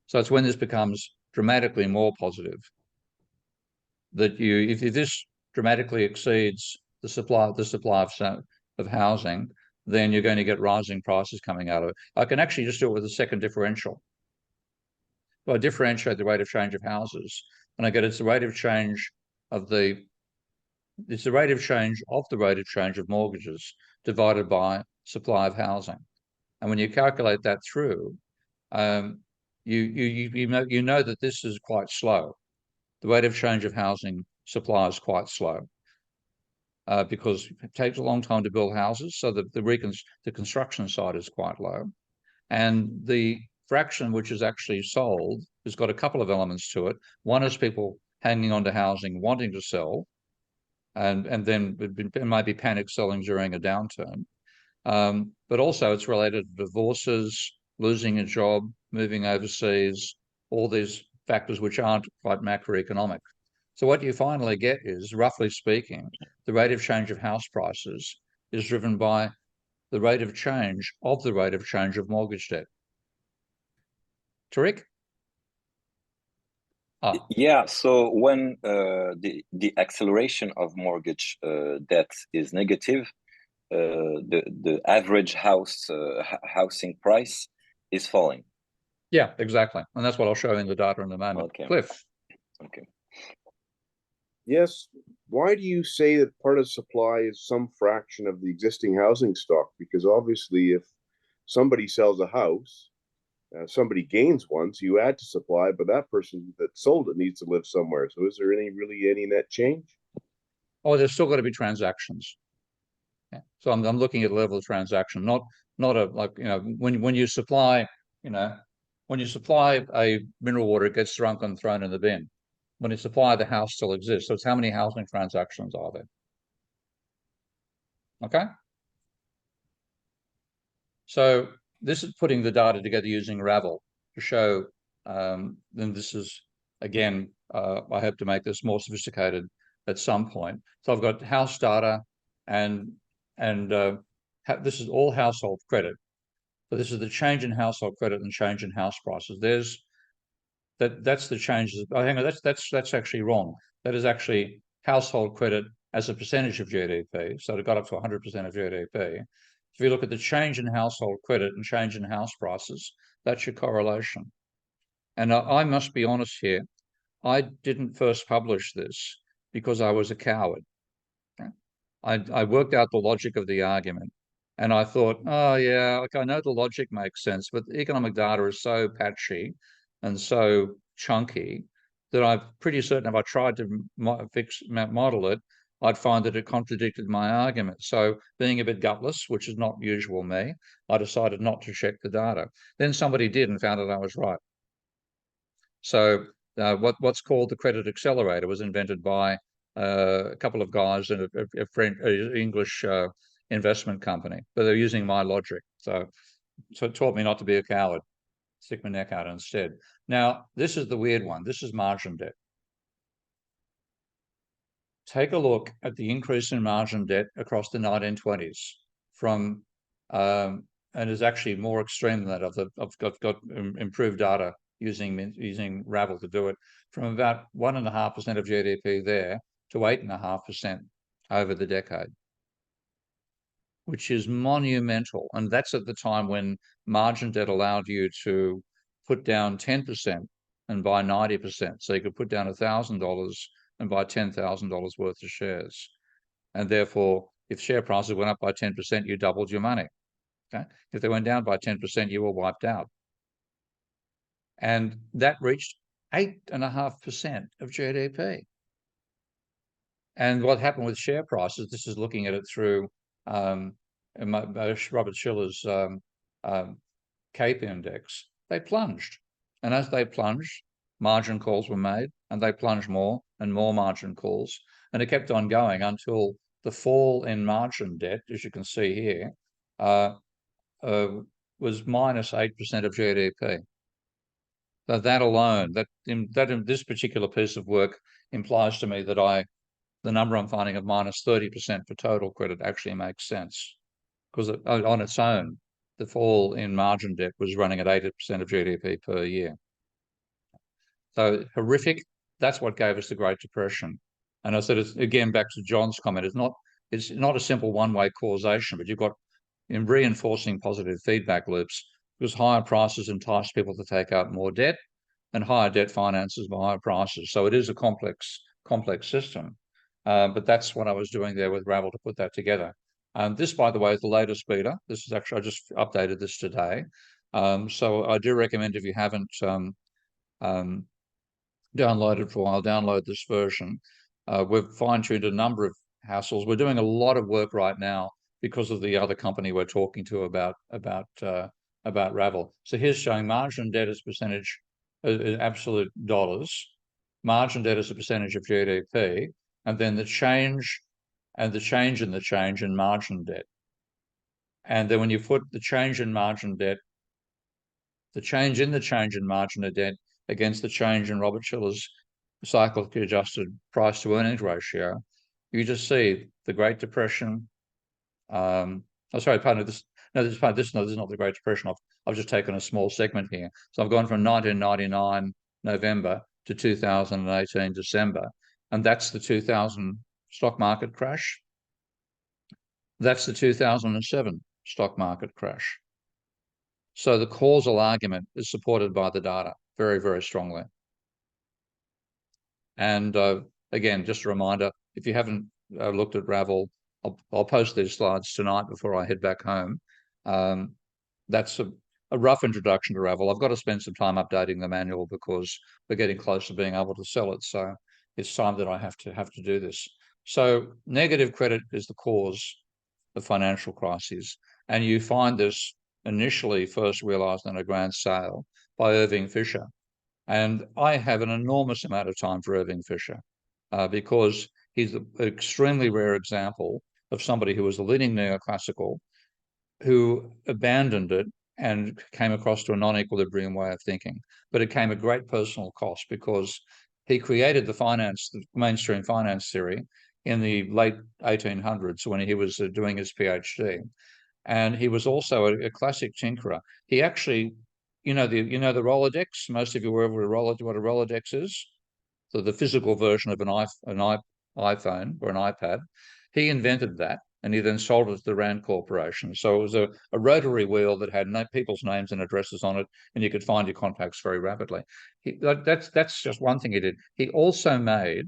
So it's when this becomes dramatically more positive that if this dramatically exceeds the supply of housing, then you're going to get rising prices coming out of it. I can actually just do it with a second differential. So I differentiate the rate of change of houses, and I get it's the rate of change of the rate of change of mortgages divided by supply of housing. And when you calculate that through, you know that this is quite slow. The rate of change of housing supply is quite slow. Because it takes a long time to build houses, so the construction side is quite low. And the fraction which is actually sold has got a couple of elements to it. One is people hanging on to housing, wanting to sell, and then it might be panic selling during a downturn. But also it's related to divorces, losing a job, moving overseas, all these factors which aren't quite macroeconomic. So what you finally get is, roughly speaking, the rate of change of house prices is driven by the rate of change of mortgage debt. Tariq? Yeah, so when the acceleration of mortgage debt is negative, the average housing price is falling. Yeah, exactly. And that's what I'll show in the data in a moment. Okay. Cliff. Okay. Yes. Why do you say that part of supply is some fraction of the existing housing stock? Because obviously if somebody sells a house, somebody gains one, so you add to supply, but that person that sold it needs to live somewhere. So is there really any net change? Oh, there's still got to be transactions. Yeah. So I'm looking at the level of transaction, not like, when you supply, when you supply a mineral water, it gets drunk and thrown in the bin. When you supply, the house still exists. So it's how many housing transactions are there? Okay. So this is putting the data together using Ravel to show, then this is, again, I hope to make this more sophisticated at some point. So I've got house data and this is all household credit. So this is the change in household credit and change in house prices. That's the changes. Oh, hang on, that's actually wrong. That is actually household credit as a percentage of GDP. So it got up to 100% of GDP. If you look at the change in household credit and change in house prices, that's your correlation. And I must be honest here, I didn't first publish this because I was a coward. I worked out the logic of the argument, and I thought, oh yeah, I know the logic makes sense, but the economic data is so patchy and so chunky that I'm pretty certain if I tried to model it, I'd find that it contradicted my argument. So being a bit gutless, which is not usual me, I decided not to check the data. Then somebody did and found that I was right. So what's called the credit accelerator was invented by a couple of guys in a French, English investment company, but they're using my logic. So it taught me not to be a coward, stick my neck out instead. Now, this is the weird one. This is margin debt. Take a look at the increase in margin debt across the 1920s from and is actually more extreme than that. I've got improved data using Ravel to do it, from about 1.5% of GDP there to 8.5% over the decade, which is monumental. And that's at the time when margin debt allowed you to put down 10% and buy 90%. So you could put down $1,000 and buy $10,000 worth of shares. And therefore, if share prices went up by 10%, you doubled your money. Okay? If they went down by 10%, you were wiped out. And that reached 8.5% of GDP. And what happened with share prices, this is looking at it through Robert Shiller's CAPE index, they plunged. And as they plunged, margin calls were made, and they plunged more and more margin calls. And it kept on going until the fall in margin debt, as you can see here, was minus 8% of GDP. So that alone, that in this particular piece of work implies to me that the number I'm finding of minus 30% for total credit actually makes sense, because on its own, the fall in margin debt was running at 80% of GDP per year. So horrific. That's what gave us the Great Depression. And I said, it's, again, back to John's comment, it's not a simple one-way causation, but you've got in reinforcing positive feedback loops, because higher prices entice people to take out more debt, and higher debt finances by higher prices. So it is a complex system. But that's what I was doing there with Ravel to put that together. This, by the way, is the latest beta. This is actually, I just updated this today. So I do recommend, if you haven't downloaded for a while, download this version. We've fine-tuned a number of hassles. We're doing a lot of work right now because of the other company we're talking to about Ravel. So here's showing margin debt as percentage, absolute dollars, margin debt as a percentage of GDP, and then the change and the change in the change in margin debt. And then when you put the change in margin debt, the change in the change in margin of debt against the change in Robert Shiller's cyclically adjusted price to earnings ratio, you just see the Great Depression. Sorry, pardon this. No, this is not the Great Depression. I've just taken a small segment here. So I've gone from 1999 November to 2018 December, and that's the 2000 stock market crash. That's the 2007 stock market crash. So the causal argument is supported by the data very, very strongly. And again, just a reminder, if you haven't looked at Ravel, I'll post these slides tonight before I head back home. That's a rough introduction to Ravel. I've got to spend some time updating the manual because we're getting close to being able to sell it. So it's time that I have to do this. So negative credit is the cause of financial crises. And you find this initially first realized in a grand sale by Irving Fisher. And I have an enormous amount of time for Irving Fisher because he's an extremely rare example of somebody who was a leading neoclassical, who abandoned it and came across to a non-equilibrium way of thinking. But it came at great personal cost because he created the mainstream finance theory in the late 1800s when he was doing his PhD. And he was also a classic tinkerer. He actually, you know the Rolodex. Most of you were over what a Rolodex is. So the physical version of an iPhone or an iPad. He invented that, and he then sold it to the Rand Corporation. So it was a rotary wheel that had people's names and addresses on it, and you could find your contacts very rapidly. That's just one thing he did. He also made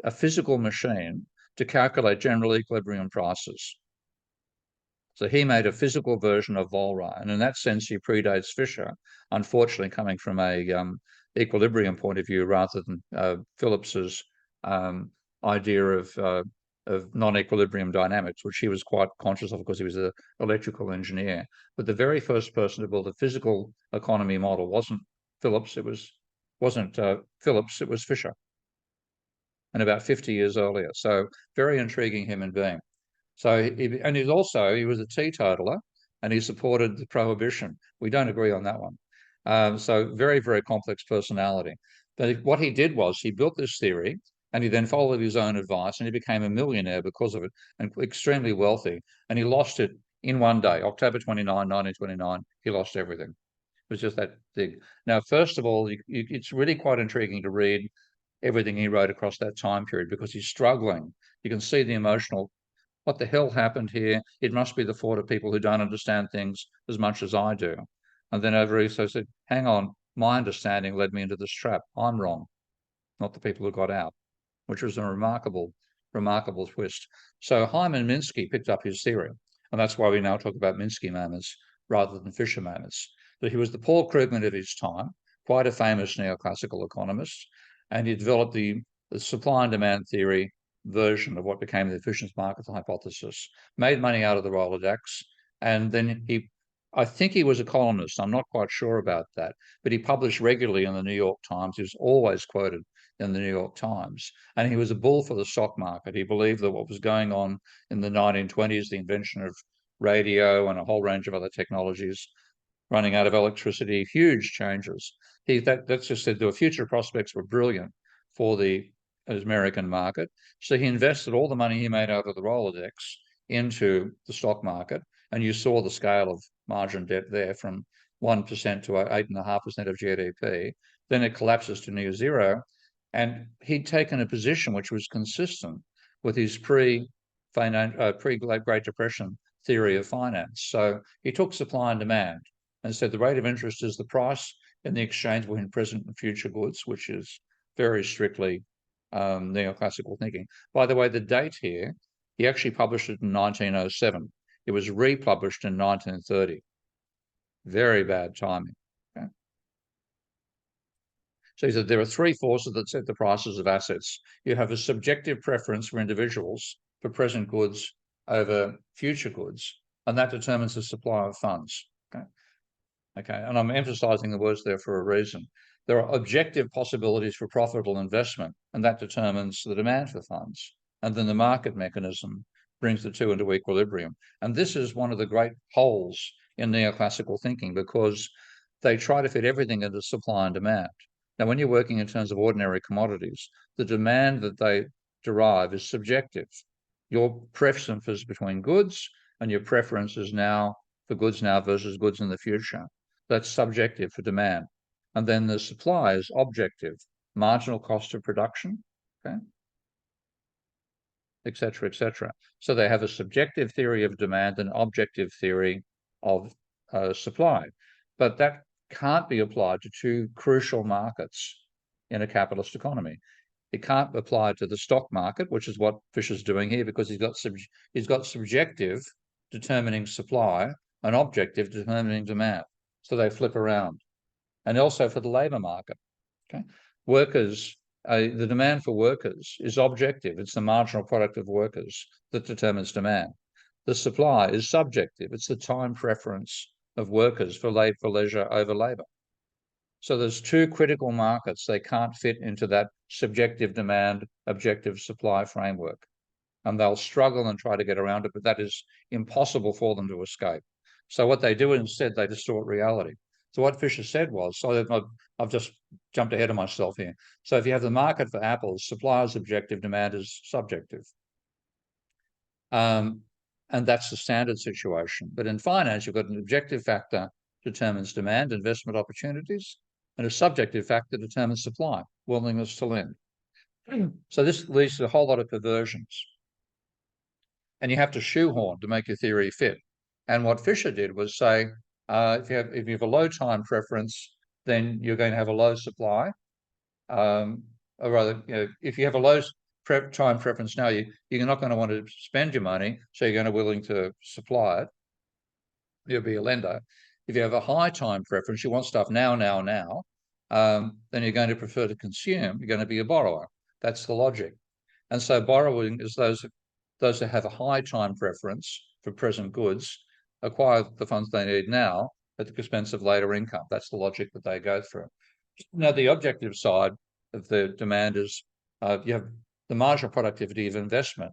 a physical machine to calculate general equilibrium prices. So he made a physical version of Volra, and in that sense, he predates Fisher, unfortunately coming from a equilibrium point of view rather than Phillips's idea of non-equilibrium dynamics, which he was quite conscious of because he was an electrical engineer. But the very first person to build a physical economy model wasn't Phillips. It was Fisher, and about 50 years earlier. So very intriguing human being. So he was a teetotaler, and he supported the prohibition. We don't agree on that one. So very, very complex personality. But what he did was he built this theory, and he then followed his own advice, and he became a millionaire because of it, and extremely wealthy. And he lost it in one day, October 29, 1929, he lost everything. It was just that big. Now, first of all, it's really quite intriguing to read everything he wrote across that time period because he's struggling. You can see the emotional, what the hell happened here? It must be the fault of people who don't understand things as much as I do. And then over he said, hang on, my understanding led me into this trap. I'm wrong, not the people who got out, which was a remarkable twist. So Hyman Minsky picked up his theory, and that's why we now talk about Minsky moments rather than Fisher moments. But he was the Paul Krugman of his time, quite a famous neoclassical economist, and he developed the supply and demand theory version of what became the efficient market hypothesis, made money out of the Rolodex, and then I think he was a columnist. I'm not quite sure about that, but he published regularly in the New York Times. He was always quoted in the New York Times, and he was a bull for the stock market. He believed that what was going on in the 1920s, the invention of radio and a whole range of other technologies, running out of electricity, huge changes. That's just said the future prospects were brilliant for the American market. So he invested all the money he made out of the Rolodex into the stock market, and you saw the scale of margin debt there from 1% to 8.5% of GDP. Then it collapses to near zero. And he'd taken a position which was consistent with his pre-Great Depression theory of finance. So he took supply and demand and said the rate of interest is the price in the exchange between present and future goods, which is very strictly neoclassical thinking. By the way, the date here, he actually published it in 1907. It was republished in 1930. Very bad timing. Okay? So he said there are three forces that set the prices of assets. You have a subjective preference for individuals for present goods over future goods, and that determines the supply of funds. Okay, and I'm emphasizing the words there for a reason. There are objective possibilities for profitable investment, and that determines the demand for funds. And then the market mechanism brings the two into equilibrium. And this is one of the great holes in neoclassical thinking because they try to fit everything into supply and demand. Now, when you're working in terms of ordinary commodities, the demand that they derive is subjective. Your preference is between goods, and your preference is now for goods now versus goods in the future. That's subjective for demand. And then the supply is objective, marginal cost of production, okay, et cetera, et cetera. So they have a subjective theory of demand and objective theory of supply. But that can't be applied to two crucial markets in a capitalist economy. It can't apply to the stock market, which is what Fisher's doing here, because he's got subjective determining supply and objective determining demand. So they flip around. And also for the labor market. Okay, workers, the demand for workers is objective. It's the marginal product of workers that determines demand. The supply is subjective. It's the time preference of workers for leisure over labor. So there's two critical markets. They can't fit into that subjective demand, objective supply framework. And they'll struggle and try to get around it, but that is impossible for them to escape. So what they do instead, they distort reality. So what Fisher said was, so I've just jumped ahead of myself here. So if you have the market for apples, supply is objective, demand is subjective. And that's the standard situation. But in finance, you've got an objective factor determines demand, investment opportunities, and a subjective factor determines supply, willingness to lend. So this leads to a whole lot of perversions. And you have to shoehorn to make your theory fit. And what Fisher did was say, if you have a low time preference, then you're going to have a low supply. Or rather, if you have a low time preference now, you're not going to want to spend your money, so you're going to be willing to supply it. You'll be a lender. If you have a high time preference, you want stuff now, then you're going to prefer to consume. You're going to be a borrower. That's the logic. And so borrowing is those who have a high time preference for present goods acquire the funds they need now at the expense of later income. That's the logic that they go through. Now, the objective side of the demand is you have the marginal productivity of investment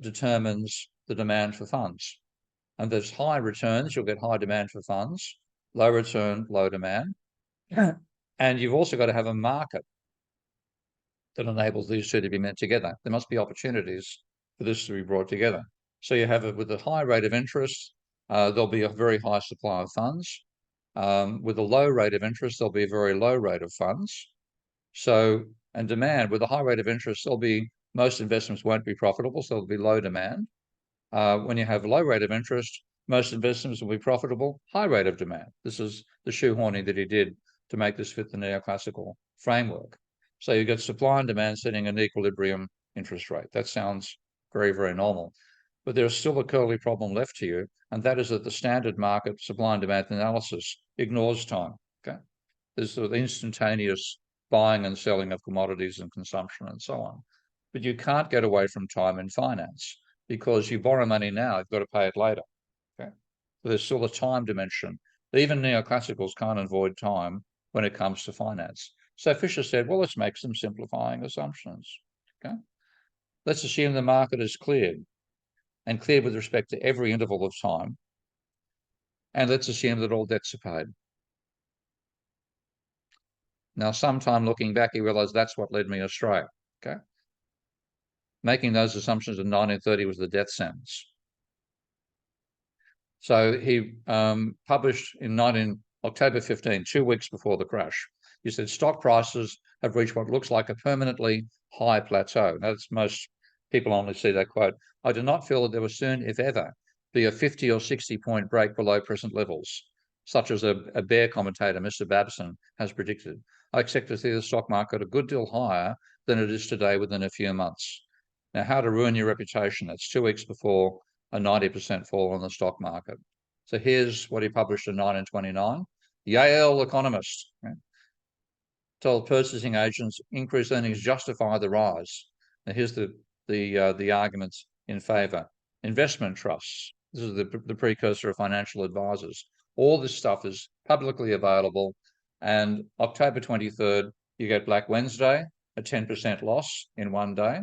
determines the demand for funds. And there's high returns, you'll get high demand for funds, low return, low demand. And you've also got to have a market that enables these two to be met together. There must be opportunities for this to be brought together. So you have it with a high rate of interest, there'll be a very high supply of funds. With a low rate of interest, there'll be a very low rate of funds. So, and demand, with a high rate of interest, most investments won't be profitable, so there'll be low demand. When you have a low rate of interest, most investments will be profitable, high rate of demand. This is the shoehorning that he did to make this fit the neoclassical framework. So you get supply and demand setting an equilibrium interest rate. That sounds very, very normal. But there's still a curly problem left to you, and that is that the standard market supply and demand analysis ignores time. Okay, there's sort of instantaneous buying and selling of commodities and consumption and so on. But you can't get away from time in finance, because you borrow money now, you've got to pay it later. Okay, so there's still a time dimension. Even neoclassicals can't avoid time when it comes to finance. So Fisher said, well, let's make some simplifying assumptions. Okay, let's assume the market is cleared, and cleared with respect to every interval of time. And let's assume that all debts are paid. Now, sometime looking back, he realized that's what led me astray. Okay, making those assumptions in 1930 was the death sentence. So he published in October 15, 2 weeks before the crash. He said stock prices have reached what looks like a permanently high plateau. Now, most people only see that quote. I do not feel that there will soon, if ever, be a 50 or 60 point break below present levels, such as a bear commentator, Mr. Babson, has predicted. I expect to see the stock market a good deal higher than it is today within a few months. Now, how to ruin your reputation? That's 2 weeks before a 90% fall on the stock market. So here's what he published in 1929. Yale economist, right, told purchasing agents increased earnings justify the rise. Now here's the arguments in favor. Investment trusts. This is the precursor of financial advisors. All this stuff is publicly available. And October 23rd, you get Black Wednesday, a 10% loss in one day.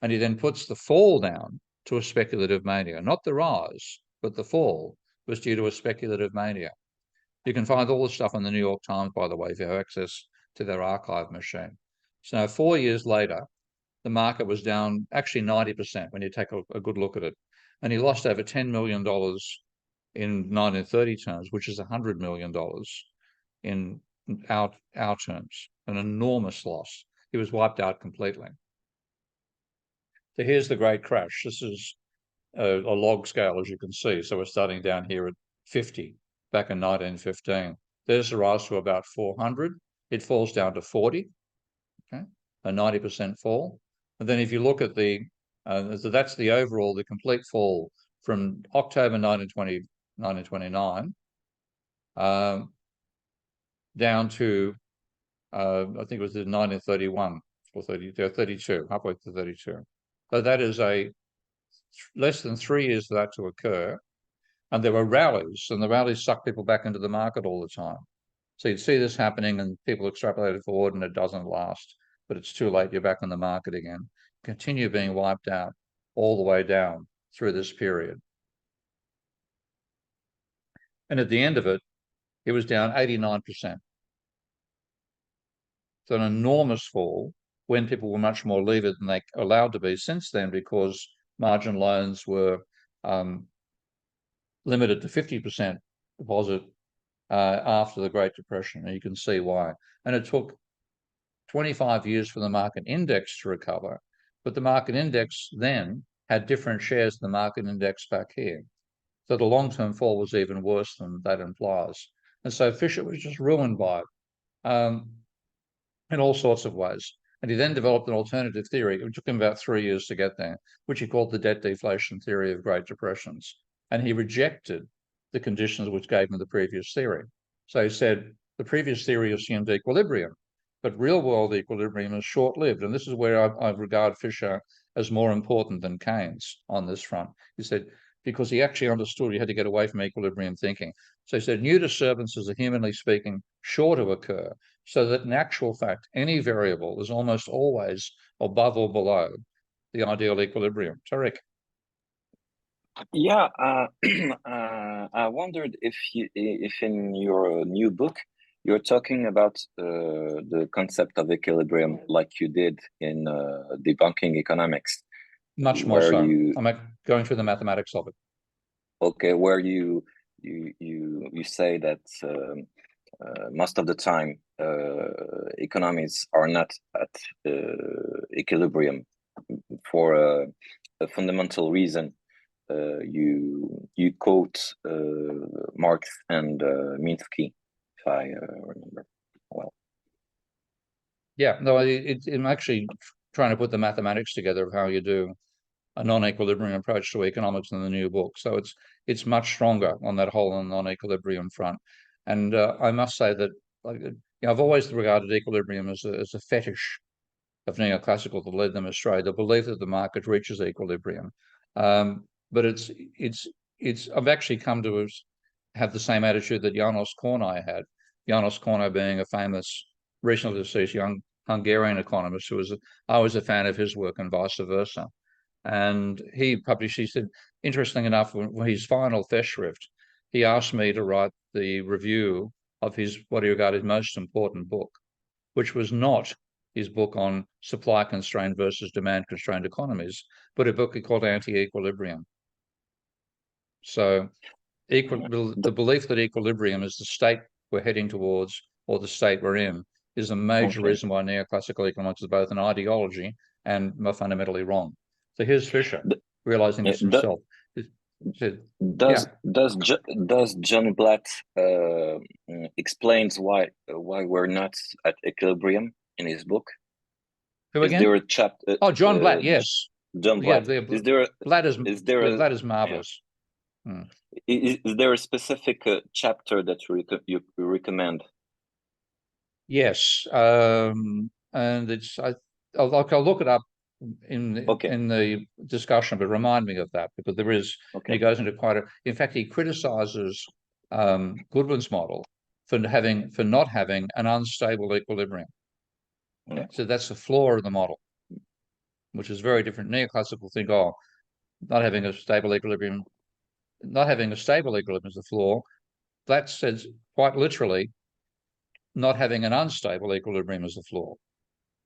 And he then puts the fall down to a speculative mania. Not the rise, but the fall was due to a speculative mania. You can find all this stuff in the New York Times, by the way, if you have access to their archive machine. So now 4 years later, the market was down actually 90% when you take a good look at it. And he lost over $10 million in 1930 terms, which is $100 million in our terms, an enormous loss. He was wiped out completely. So here's the great crash. This is a log scale, as you can see. So we're starting down here at 50 back in 1915. There's the rise to about 400. It falls down to 40, okay, a 90% fall. And then if you look at so that's the overall, the complete fall from October 1929 down to, I think it was 1931 or 32, halfway to 32. So that is less than 3 years for that to occur. And there were rallies, and the rallies suck people back into the market all the time. So you'd see this happening and people extrapolate it forward and it doesn't last, but it's too late. You're back in the market again. Continue being wiped out all the way down through this period. And at the end of it, it was down 89%. So an enormous fall when people were much more levered than they allowed to be since then, because margin loans were limited to 50% deposit after the Great Depression, and you can see why. And it took 25 years for the market index to recover, but the market index then had different shares than the market index back here. So the long-term fall was even worse than that implies. And so Fisher was just ruined by it in all sorts of ways. And he then developed an alternative theory. It took him about 3 years to get there, which he called the debt deflation theory of Great Depressions. And he rejected the conditions which gave him the previous theory. So he said the previous theory assumed equilibrium, but real-world equilibrium is short-lived. And this is where I regard Fisher as more important than Keynes on this front. He said, because he actually understood you had to get away from equilibrium thinking. So he said new disturbances are, humanly speaking, sure to occur, so that in actual fact, any variable is almost always above or below the ideal equilibrium. Tariq. Yeah, I wondered if in your new book you're talking about the concept of equilibrium, like you did in debunking economics. Much more so. I'm going through the mathematics of it. Okay, where you say that most of the time economies are not at equilibrium for a fundamental reason. You quote Marx and Minsky, if I remember well. Yeah, no, I'm actually trying to put the mathematics together of how you do a non-equilibrium approach to economics in the new book. So it's much stronger on that whole non-equilibrium front. And I must say that I've always regarded equilibrium as a fetish of neoclassical that led them astray, the belief that the market reaches equilibrium. But I've actually come to have the same attitude that János Kornai had. János Kornai being a famous, recently deceased young Hungarian economist I was a fan of his work and vice versa. And he said, interesting enough, when his final Festschrift, he asked me to write the review of what he regarded his most important book, which was not his book on supply-constrained versus demand-constrained economies, but a book he called Anti-Equilibrium. So the belief that equilibrium is the state we're heading towards or the state we're in is a major reason why neoclassical economics is both an ideology and fundamentally wrong. So here's Fisher realizing this himself. Does John Blatt explains why we're not at equilibrium in his book? Who again? Is there a chapter? John Blatt, yes. John Blatt. Yeah, Blatt is marvelous. Yeah. Is there a specific chapter that you recommend? Yes, and I'll look it up in the discussion, but remind me of that, because there is, he goes into in fact, he criticizes Goodwin's model for not having an unstable equilibrium. Okay? So that's the flaw of the model, which is very different. Neoclassical think, not having a stable equilibrium is the flaw. That says quite literally, not having an unstable equilibrium is the flaw.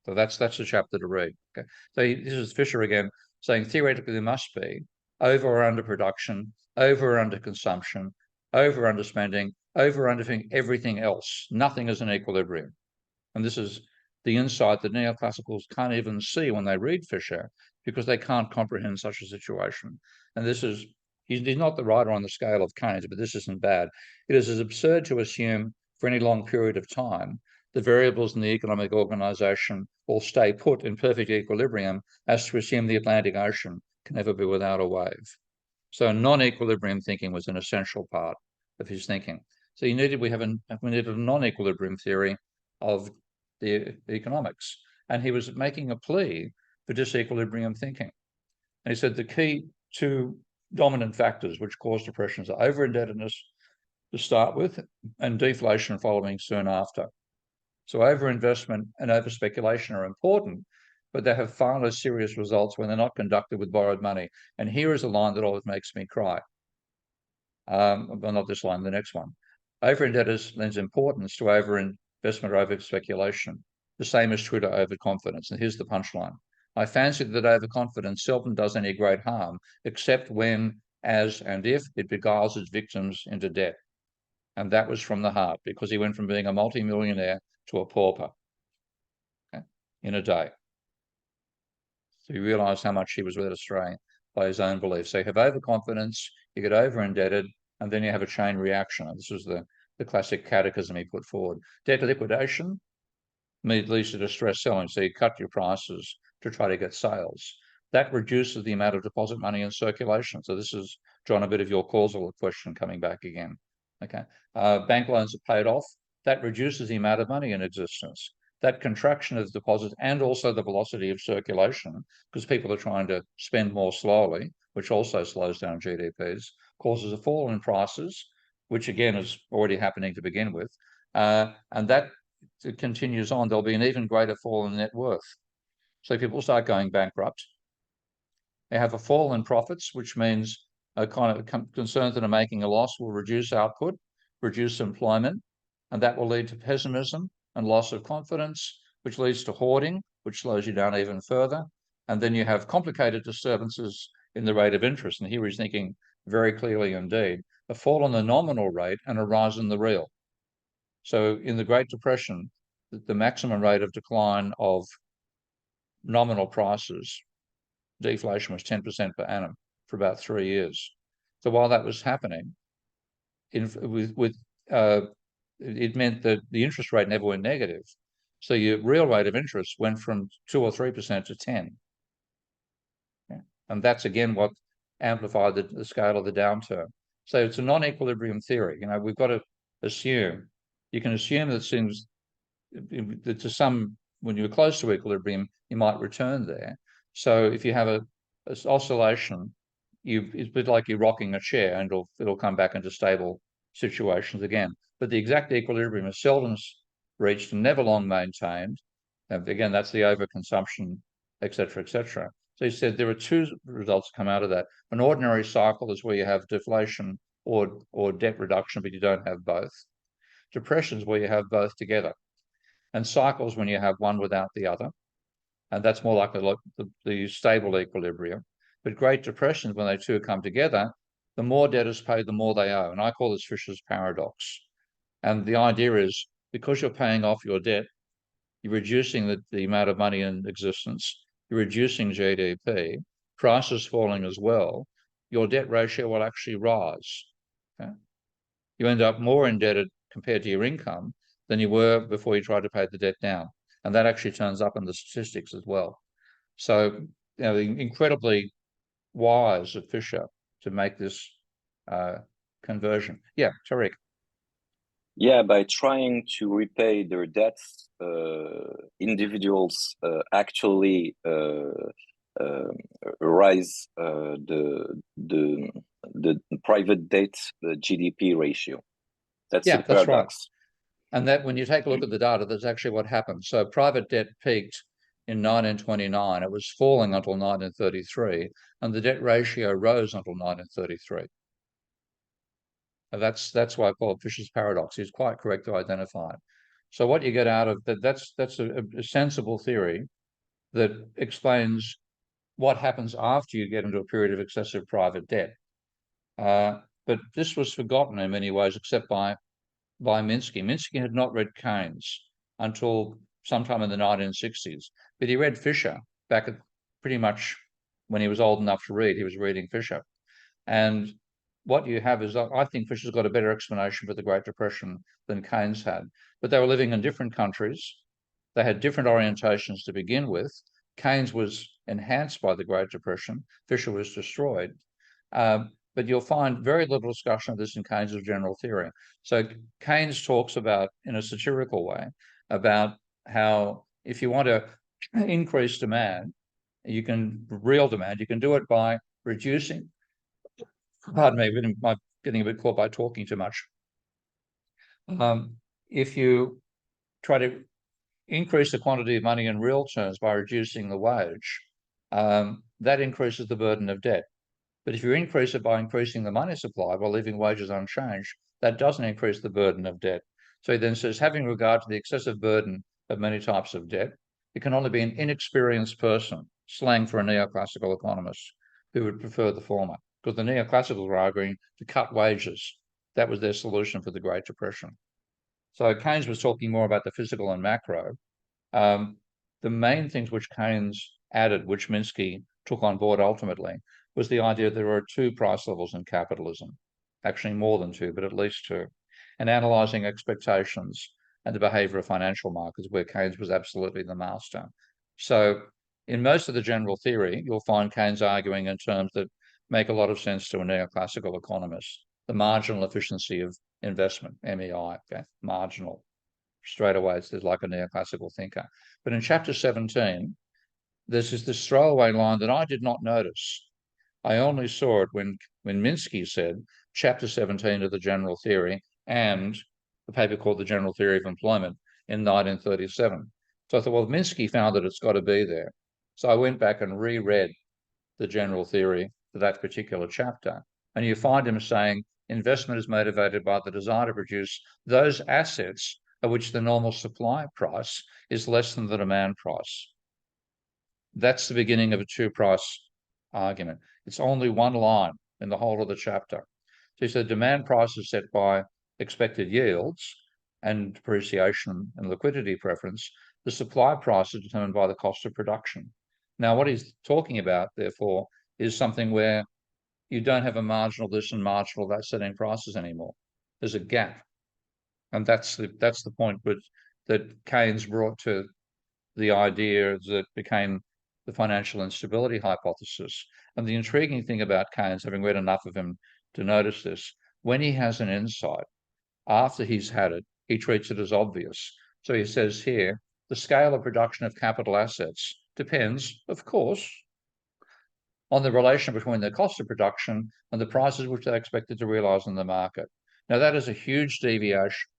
So that's the chapter to read. Okay. So this is Fisher again saying theoretically there must be over or under production, over or under consumption, over or under spending, over or under everything else. Nothing is in equilibrium. And this is the insight that neoclassicals can't even see when they read Fisher, because they can't comprehend such a situation. And he's not the writer on the scale of Keynes, but this isn't bad. It is as absurd to assume for any long period of time the variables in the economic organization will stay put in perfect equilibrium as to assume the Atlantic Ocean can never be without a wave. So non-equilibrium thinking was an essential part of his thinking. So we needed a non-equilibrium theory of the economics. And he was making a plea for disequilibrium thinking. And he said the key two dominant factors which cause depressions are over-indebtedness to start with and deflation following soon after. So overinvestment and over-speculation are important, but they have far less serious results when they're not conducted with borrowed money. And here is a line that always makes me cry. Well, not this line, the next one. Over-indebtedness lends importance to overinvestment or over-speculation. The same is true to overconfidence. And here's the punchline. I fancy that overconfidence seldom does any great harm, except when, as and if it beguiles its victims into debt. And that was from the heart, because he went from being a multimillionaire to a pauper in a day. So he realized how much he was led astray by his own beliefs. So you have overconfidence, you get over-indebted, and then you have a chain reaction. And this was the classic catechism he put forward. Debt liquidation leads to distress selling. So you cut your prices to try to get sales. That reduces the amount of deposit money in circulation. So this is, John, a bit of your causal question coming back again. Okay. Bank loans are paid off. That reduces the amount of money in existence. That contraction of deposits and also the velocity of circulation, because people are trying to spend more slowly, which also slows down GDPs, causes a fall in prices, which again is already happening to begin with. And that continues on. There'll be an even greater fall in net worth. So people start going bankrupt. They have a fall in profits, which means a kind of concerns that are making a loss will reduce output, reduce employment, and that will lead to pessimism and loss of confidence, which leads to hoarding, which slows you down even further. And then you have complicated disturbances in the rate of interest. And here he's thinking very clearly indeed, a fall in the nominal rate and a rise in the real. So in the Great Depression, the maximum rate of decline of nominal prices, deflation, was 10% per annum for about 3 years. So while that was happening, it meant that the interest rate never went negative. So your real rate of interest went from 2 or 3% to 10. And that's again what amplified the scale of the downturn. So it's a non-equilibrium theory. We've got to assume, you can assume that things, that to some, when you're close to equilibrium, you might return there. So if you have an oscillation, it's a bit like you're rocking a chair, and it'll come back into stable situations again. But the exact equilibrium is seldom reached and never long maintained. And again, that's the overconsumption, etc., etc. So he said there are two results come out of that. An ordinary cycle is where you have deflation or debt reduction, but you don't have both. Depressions where you have both together. And cycles when you have one without the other. And that's more like the stable equilibrium. But Great Depressions, when they two come together, the more debt is paid, the more they owe. And I call this Fisher's paradox. And the idea is, because you're paying off your debt, you're reducing the amount of money in existence, you're reducing GDP, prices falling as well, your debt ratio will actually rise. Okay? You end up more indebted compared to your income than you were before you tried to pay the debt down. And that actually turns up in the statistics as well. So, incredibly wise of Fisher to make this conversion. Yeah, Tariq. Yeah, by trying to repay their debts, individuals actually rise the private debt GDP ratio. That's the paradox. That's right. And that when you take a look at the data, that's actually what happened. So private debt peaked in 1929. It was falling until 1933, and the debt ratio rose until 1933. That's why I call it Fisher's paradox. He's quite correct to identify it. So what you get out of that's a sensible theory that explains what happens after you get into a period of excessive private debt. But this was forgotten in many ways, except by Minsky. Minsky had not read Keynes until sometime in the 1960s, but he read Fisher back at pretty much when he was old enough to read. He was reading Fisher. And what you have is, I think Fisher's got a better explanation for the Great Depression than Keynes had. But they were living in different countries. They had different orientations to begin with. Keynes was enhanced by the Great Depression. Fisher was destroyed. But you'll find very little discussion of this in Keynes's general theory. So Keynes talks about, in a satirical way, about how if you want to increase demand, real demand, you can do it by reducing, pardon me, I'm getting a bit caught by talking too much. If you try to increase the quantity of money in real terms by reducing the wage, that increases the burden of debt. But if you increase it by increasing the money supply while leaving wages unchanged, that doesn't increase the burden of debt. So he then says, having regard to the excessive burden of many types of debt, it can only be an inexperienced person, slang for a neoclassical economist, who would prefer the former, because the neoclassicals were arguing to cut wages. That was their solution for the Great Depression. So Keynes was talking more about the physical and macro. The main things which Keynes added, which Minsky took on board ultimately, was the idea that there are two price levels in capitalism, actually more than two, but at least two, and analysing expectations and the behaviour of financial markets, where Keynes was absolutely the master. So in most of the general theory, you'll find Keynes arguing in terms that make a lot of sense to a neoclassical economist. The marginal efficiency of investment, MEI, okay, marginal. Straight away, it's like a neoclassical thinker. But in chapter 17, there's this throwaway line that I did not notice. I only saw it when Minsky said chapter 17 of the general theory and the paper called The General Theory of Employment in 1937. So I thought, well, Minsky found that it's got to be there. So I went back and reread the general theory for that particular chapter. And you find him saying investment is motivated by the desire to produce those assets at which the normal supply price is less than the demand price. That's the beginning of a two-price argument. It's only one line in the whole of the chapter. So he said demand price is set by expected yields and depreciation and liquidity preference. The supply price is determined by the cost of production. Now, what he's talking about, therefore, is something where you don't have a marginal this and marginal that setting prices anymore. There's a gap. And that's the point that Keynes brought to the idea that became the financial instability hypothesis. And the intriguing thing about Keynes, having read enough of him to notice this, when he has an insight, after he's had it, he treats it as obvious. So he says here, the scale of production of capital assets depends, of course, on the relation between the cost of production and the prices which they're expected to realize in the market. Now, that is a huge deviation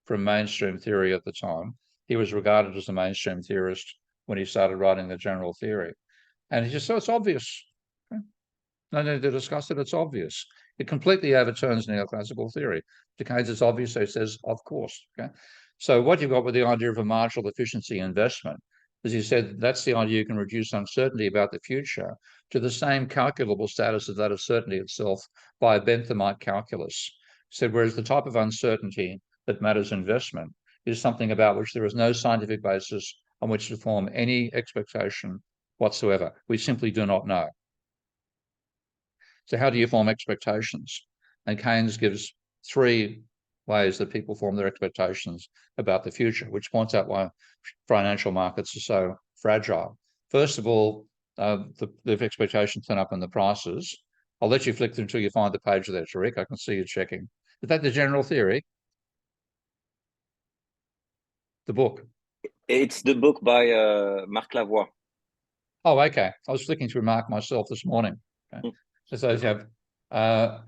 from mainstream theory at the time. He was regarded as a mainstream theorist when he started writing the general theory. And he just, so it's obvious. Okay? No need to discuss it, it's obvious. It completely overturns neoclassical theory. To Keynes, it's obvious, so he says, of course. Okay? So what you've got with the idea of a marginal efficiency investment, as he said, that's the idea you can reduce uncertainty about the future to the same calculable status as that of certainty itself by a Benthamite calculus. He said, whereas the type of uncertainty that matters investment is something about which there is no scientific basis on which to form any expectation whatsoever. We simply do not know. So how do you form expectations? And Keynes gives three ways that people form their expectations about the future, which points out why financial markets are so fragile. First of all, the expectations turn up in the prices. I'll let you flick through until you find the page there, Tariq. I can see you checking. Is that the general theory? The book? It's the book by Marc Lavoie. Oh, okay. I was flicking through Marc myself this morning. Okay. So you have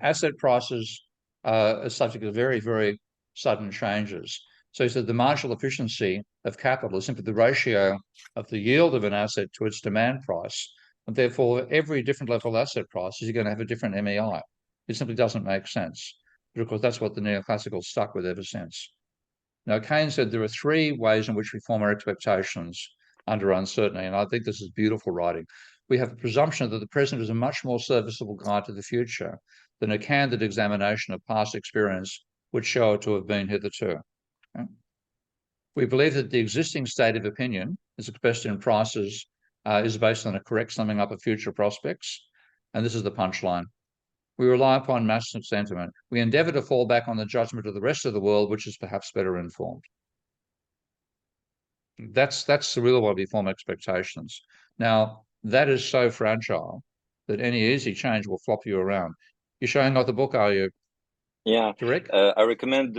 asset prices are subject to very, very sudden changes. So he said the marginal efficiency of capital is simply the ratio of the yield of an asset to its demand price. And therefore, every different level of asset prices, you're going to have a different MEI. It simply doesn't make sense. But of course, that's what the neoclassicals stuck with ever since. Now, Keynes said there are three ways in which we form our expectations under uncertainty, and I think this is beautiful writing. We have a presumption that the present is a much more serviceable guide to the future than a candid examination of past experience would show it to have been hitherto. Okay? We believe that the existing state of opinion, as expressed in prices, is based on a correct summing up of future prospects, and this is the punchline. We rely upon mass sentiment. We endeavour to fall back on the judgment of the rest of the world, which is perhaps better informed. That's the real way we form expectations. Now, that is so fragile that any easy change will flop you around. You're showing off the book, are you? Yeah. Correct? I recommend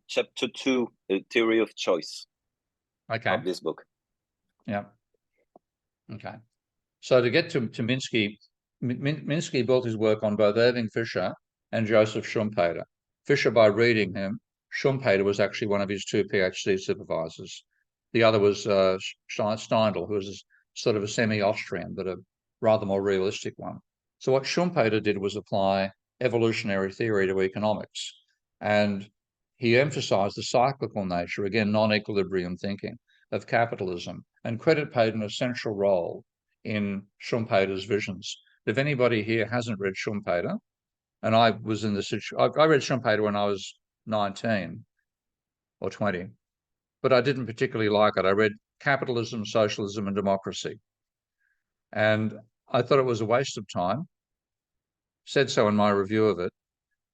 chapter 2, Theory of Choice. Okay. Of this book. Yeah. Okay. So to get to Minsky, Minsky built his work on both Irving Fisher and Joseph Schumpeter. Fisher by reading him. Schumpeter was actually one of his two PhD supervisors. The other was Steindl, who was sort of a semi-Austrian, but a rather more realistic one. So what Schumpeter did was apply evolutionary theory to economics. And he emphasized the cyclical nature, again, non-equilibrium thinking of capitalism, and credit paid an essential role in Schumpeter's visions. If anybody here hasn't read Schumpeter, and I was in the situation, I read Schumpeter when I was 19 or 20, but I didn't particularly like it. I read Capitalism, Socialism, and Democracy. And I thought it was a waste of time, said so in my review of it.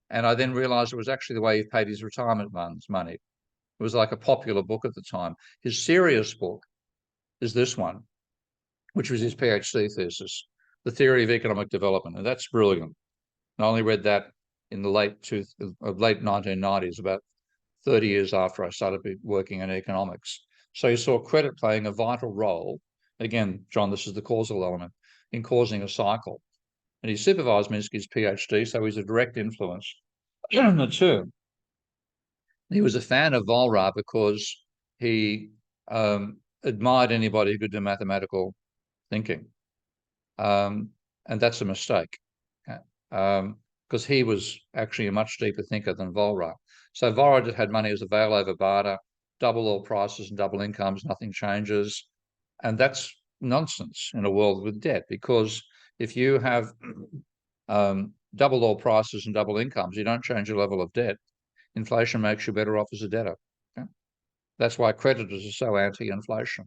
And I then realized it was actually the way he paid his retirement money. It was like a popular book at the time. His serious book is this one, which was his PhD thesis, The Theory of Economic Development. And that's brilliant. I only read that in the late 1990s, about 30 years after I started working in economics. So you saw credit playing a vital role. Again, John, this is the causal element in causing a cycle. And he supervised Minsky's PhD, so he's a direct influence. The two. He was a fan of Walras because he admired anybody who could do mathematical thinking. And that's a mistake, because he was actually a much deeper thinker than Walras. So Walras had money as a veil over barter, double all prices and double incomes, nothing changes. And that's nonsense in a world with debt, because if you have double oil prices and double incomes, you don't change your level of debt. Inflation makes you better off as a debtor. Okay? That's why creditors are so anti-inflation.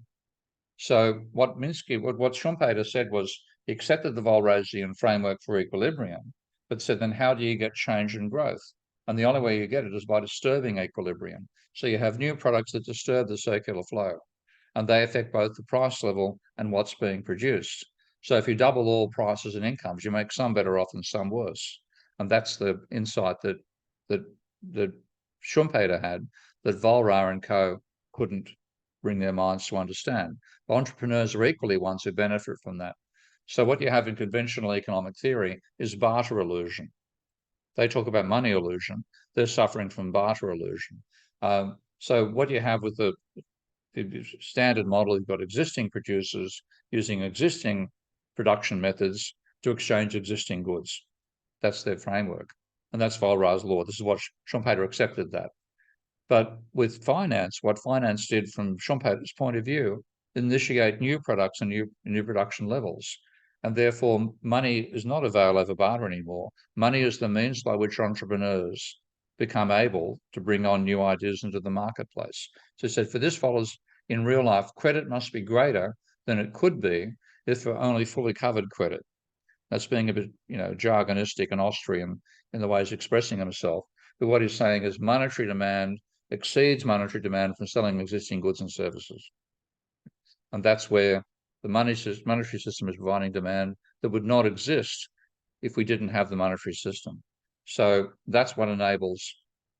So what Schumpeter said was he accepted the Walrasian framework for equilibrium, but said, then how do you get change and growth? And the only way you get it is by disturbing equilibrium. So you have new products that disturb the circular flow, and they affect both the price level and what's being produced. So if you double all prices and incomes, you make some better off and some worse. And that's the insight that Schumpeter had, that Walras and co. couldn't bring their minds to understand. Entrepreneurs are equally ones who benefit from that. So what you have in conventional economic theory is barter illusion. They talk about money illusion. They're suffering from barter illusion. So what you have with the standard model, you've got existing producers using existing production methods to exchange existing goods. That's their framework. And that's Walras' law. This is what Schumpeter accepted that. But with finance, what finance did from Schumpeter's point of view, initiate new products and new production levels. And therefore, money is not a veil over barter anymore. Money is the means by which entrepreneurs become able to bring on new ideas into the marketplace. So he said, for this follows in real life, credit must be greater than it could be if for only fully covered credit. That's being a bit, jargonistic and Austrian in the way he's expressing himself. But what he's saying is monetary demand exceeds monetary demand from selling existing goods and services. And that's where the monetary system is providing demand that would not exist if we didn't have the monetary system. So that's what enables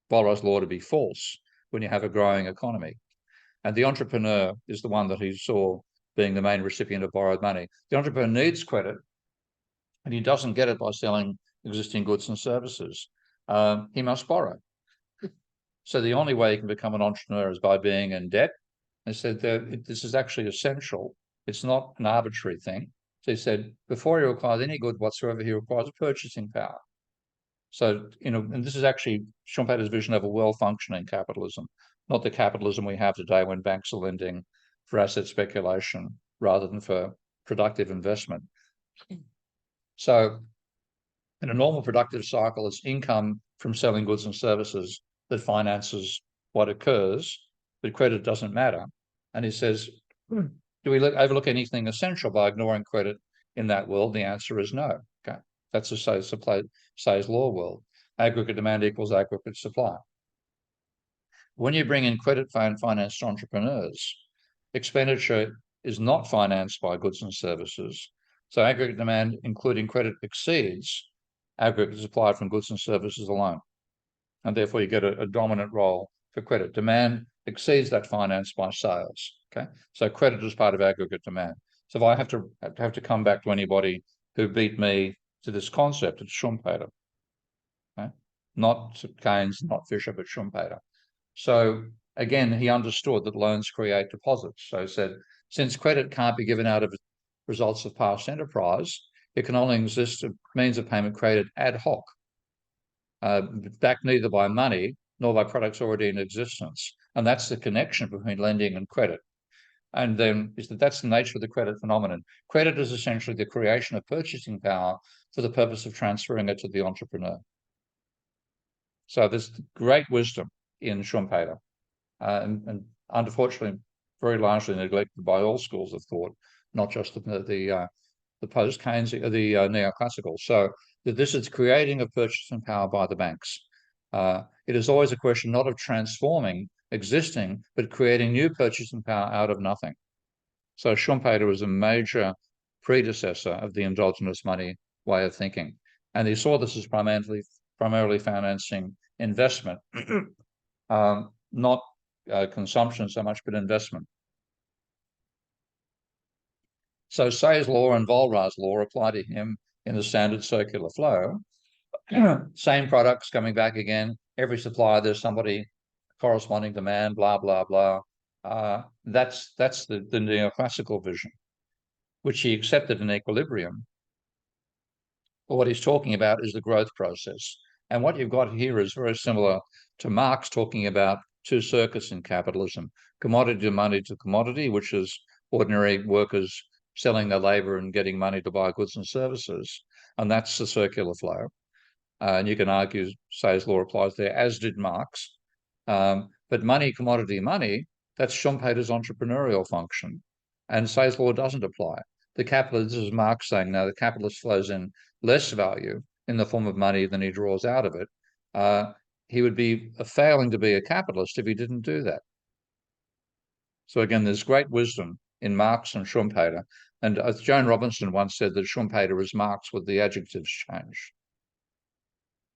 Walras' law to be false when you have a growing economy. And the entrepreneur is the one that he saw being the main recipient of borrowed money. The entrepreneur needs credit, and he doesn't get it by selling existing goods and services. He must borrow. So the only way you can become an entrepreneur is by being in debt. They said that this is actually essential. It's not an arbitrary thing. So he said, before he requires any good whatsoever, he requires purchasing power. So, and this is actually Schumpeter's vision of a well-functioning capitalism, not the capitalism we have today when banks are lending for asset speculation rather than for productive investment. So in a normal productive cycle, it's income from selling goods and services that finances what occurs, but credit doesn't matter. And he says, do we overlook anything essential by ignoring credit in that world? The answer is no. Okay, that's a Say's law world. Aggregate demand equals aggregate supply. When you bring in credit financed entrepreneurs, expenditure is not financed by goods and services. So aggregate demand, including credit, exceeds aggregate supply from goods and services alone. And therefore you get a dominant role for credit. Demand exceeds that financed by sales. Okay, so credit is part of aggregate demand. So if I have to come back to anybody who beat me to this concept, it's Schumpeter. Okay? Not Keynes, not Fisher, but Schumpeter. So again, he understood that loans create deposits. So he said, since credit can't be given out of results of past enterprise, it can only exist as means of payment created ad hoc, backed neither by money nor by products already in existence. And that's the connection between lending and credit. And then that's the nature of the credit phenomenon. Credit is essentially the creation of purchasing power for the purpose of transferring it to the entrepreneur. So there's great wisdom in Schumpeter, and unfortunately, very largely neglected by all schools of thought, not just the post-Keynes, the neoclassical. So this is creating a purchasing power by the banks. It is always a question not of transforming existing, but creating new purchasing power out of nothing. So Schumpeter was a major predecessor of the endogenous money way of thinking. And he saw this as primarily financing investment, not consumption so much, but investment. So Say's law and Walras' law apply to him in the standard circular flow. Same products coming back again. Every supplier, there's somebody corresponding demand, blah, blah, blah. That's the neoclassical vision, which he accepted in equilibrium. But what he's talking about is the growth process. And what you've got here is very similar to Marx talking about two circuits in capitalism: commodity to money to commodity, which is ordinary workers selling their labor and getting money to buy goods and services. And that's the circular flow. And you can argue Say's law applies there, as did Marx. But money, commodity money, that's Schumpeter's entrepreneurial function. And Say's law doesn't apply. The capitalist, this is Marx saying now, the capitalist flows in less value in the form of money than he draws out of it. He would be failing to be a capitalist if he didn't do that. So again, there's great wisdom in Marx and Schumpeter. And Joan Robinson once said that Schumpeter is Marx with the adjectives changed.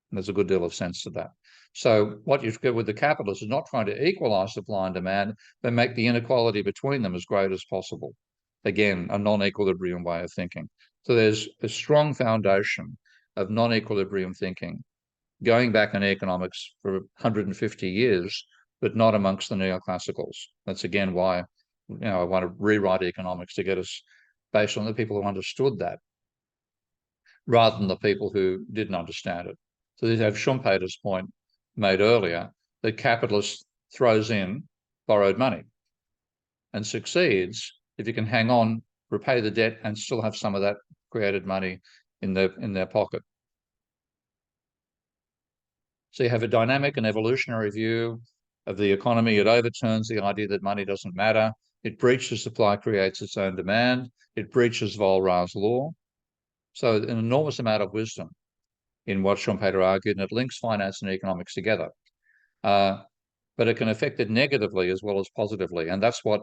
And there's a good deal of sense to that. So what you get with the capitalist is not trying to equalize supply and demand, but make the inequality between them as great as possible. Again, a non-equilibrium way of thinking. So there's a strong foundation of non-equilibrium thinking going back in economics for 150 years, but not amongst the neoclassicals. That's again why I want to rewrite economics to get us based on the people who understood that, rather than the people who didn't understand it. So these have Schumpeter's point made earlier, that capitalist throws in borrowed money and succeeds if you can hang on, repay the debt, and still have some of that created money in their pocket. So you have a dynamic and evolutionary view of the economy. It overturns the idea that money doesn't matter. It breaches supply, creates its own demand. It breaches Volra's law. So an enormous amount of wisdom in what Schumpeter argued, and it links finance and economics together. But it can affect it negatively as well as positively, and that's what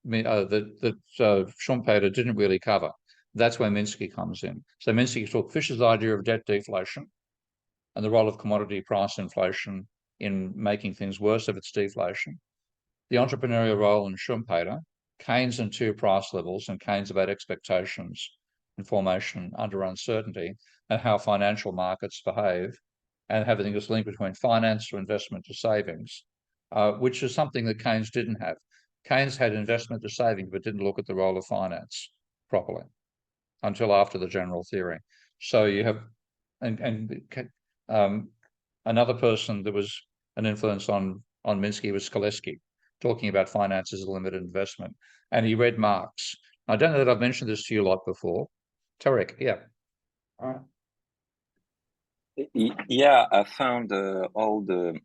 Schumpeter didn't really cover. That's where Minsky comes in. So Minsky took Fisher's idea of debt deflation and the role of commodity price inflation in making things worse if it's deflation. The entrepreneurial role in Schumpeter, Keynes and two price levels, and Keynes about expectations and formation under uncertainty, and how financial markets behave, and having this link between finance to investment to savings, which is something that Keynes didn't have. Keynes had investment to savings, but didn't look at the role of finance properly until after the general theory. So you have, another person that was an influence on Minsky was Skoleski, talking about finance as a limited investment. And he read Marx. I don't know that I've mentioned this to you a lot before. Tarek, yeah. Yeah, I found all the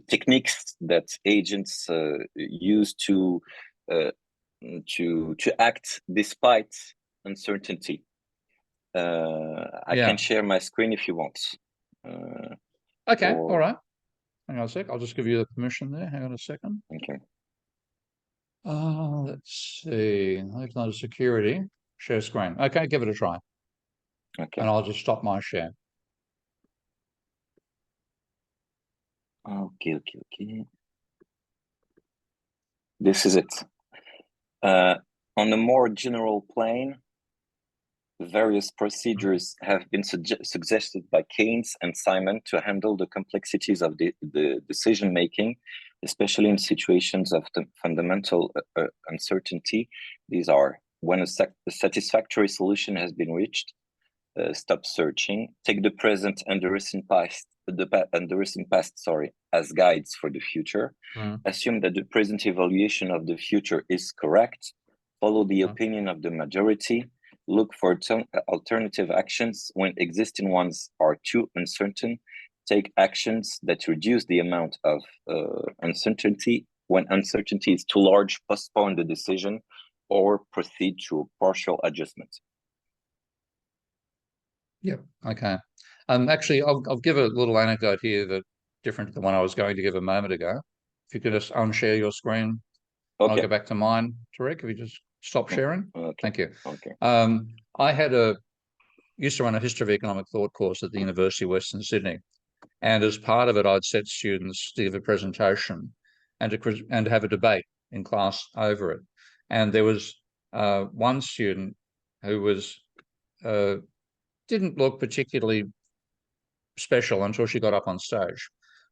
techniques that agents use to act despite uncertainty. I can share my screen if you want. Okay, all right. Hang on a sec. I'll just give you the permission there. Hang on a second. Okay. Let's see. I've done security. Share screen. Okay, give it a try. Okay. And I'll just stop my share. Okay. This is it. On a more general plane, various procedures have been suggested by Keynes and Simon to handle the complexities of the decision-making, especially in situations of fundamental uncertainty. These are: when a satisfactory solution has been reached, stop searching, take the present and the recent past, as guides for the future, assume that the present evaluation of the future is correct, follow the opinion of the majority, look for alternative actions when existing ones are too uncertain, take actions that reduce the amount of uncertainty. When uncertainty is too large, postpone the decision or proceed to a partial adjustment. Yep. Okay. Actually, I'll give a little anecdote here that different to the one I was going to give a moment ago. If you could just unshare your screen, okay. I'll go back to mine. Tarek, if you just stop sharing. Okay. Thank you. Okay. I used to run a history of economic thought course at the University of Western Sydney, and as part of it, I'd set students to give a presentation and to have a debate in class over it. And there was one student who was didn't look particularly special until she got up on stage.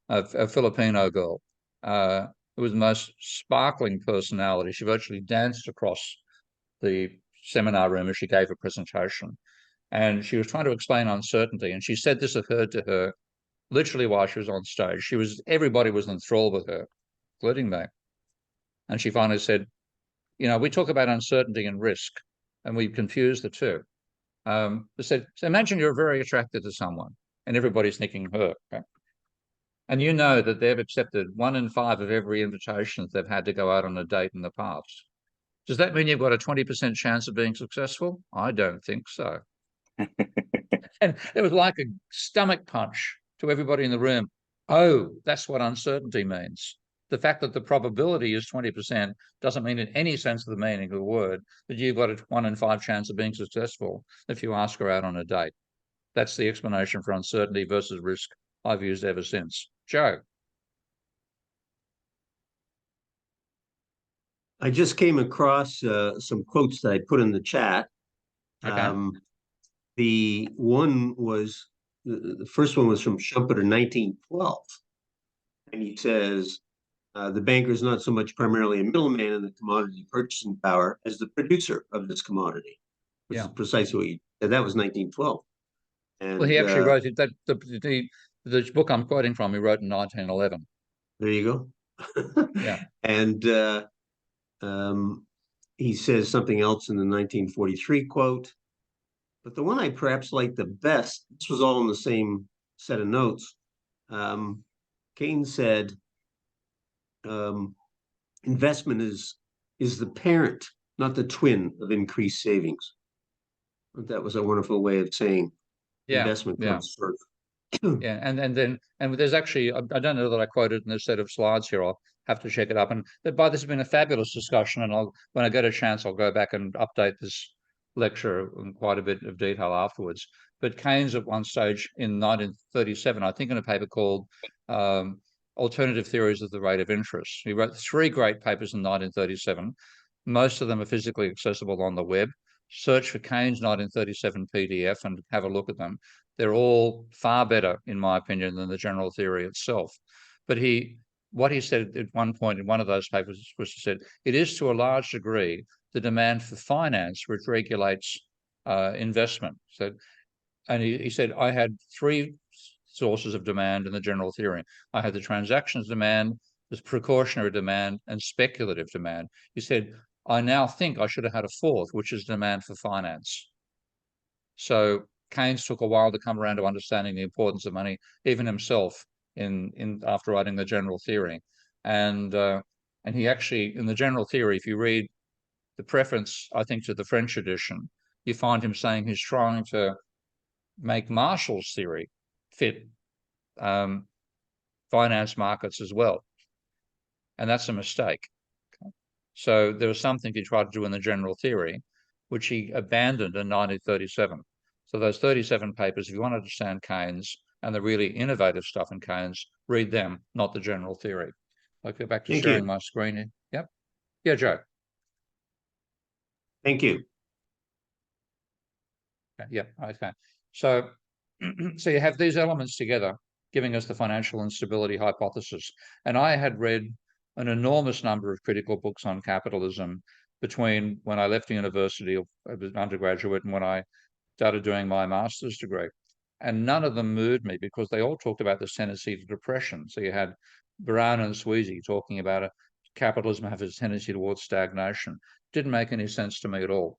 A Filipino girl who was the most sparkling personality. She virtually danced across the seminar room as she gave a presentation. And she was trying to explain uncertainty. And she said this occurred to her literally while she was on stage. Everybody was enthralled with her, including me. And she finally said, we talk about uncertainty and risk, and we confuse the two. So imagine you're very attracted to someone, and everybody's thinking her. Okay? And you know that they've accepted 1 in 5 of every invitation they've had to go out on a date in the past. Does that mean you've got a 20% chance of being successful? I don't think so. And it was like a stomach punch to everybody in the room. Oh, that's what uncertainty means. The fact that the probability is 20% doesn't mean in any sense of the meaning of the word that you've got a 1 in 5 chance of being successful if you ask her out on a date. That's the explanation for uncertainty versus risk I've used ever since. Joe. I just came across some quotes that I put in the chat. Okay. The one was, the first one was from Schumpeter, 1912. And he says, the banker is not so much primarily a middleman in the commodity purchasing power as the producer of this commodity, which is precisely what you said. That was 1912. And, well, he actually wrote it, that the book I'm quoting from, he wrote in 1911. There you go. Yeah. And he says something else in the 1943 quote. But the one I perhaps like the best, this was all in the same set of notes. Keynes said, investment is the parent, not the twin of increased savings. That was a wonderful way of saying investment comes first. Yeah, and there's actually, I don't know that I quoted in this set of slides here. I'll have to check it up. And but this has been a fabulous discussion, and when I get a chance, I'll go back and update this lecture in quite a bit of detail afterwards. But Keynes at one stage in 1937, I think in a paper called Alternative Theories of the Rate of Interest, he wrote 3 great papers in 1937. Most of them are physically accessible on the web. Search for Keynes 1937 PDF and have a look at them. They're all far better, in my opinion, than the general theory itself. But what he said at one point in one of those papers was, he said, it is to a large degree the demand for finance which regulates investment. So, and he said, I had 3 sources of demand in the general theory. I had the transactions demand, the precautionary demand, and speculative demand. He said, I now think I should have had a 4th, which is demand for finance. So Keynes took a while to come around to understanding the importance of money, even himself, in after writing the general theory. And he actually, in the general theory, if you read the preface, I think, to the French edition, you find him saying he's trying to make Marshall's theory fit finance markets as well. And that's a mistake. So there was something he tried to do in the general theory, which he abandoned in 1937. So those 37 papers, if you want to understand Keynes and the really innovative stuff in Keynes, read them, not the general theory. I'll go back to sharing my screen here. Yep. Yeah, Joe. Thank you. Yeah, okay. So, so you have these elements together, giving us the financial instability hypothesis. And I had read an enormous number of critical books on capitalism between when I left the university as an undergraduate and when I started doing my master's degree. And none of them moved me because they all talked about the tendency to depression. So you had Brown and Sweezy talking about capitalism has a tendency towards stagnation. Didn't make any sense to me at all.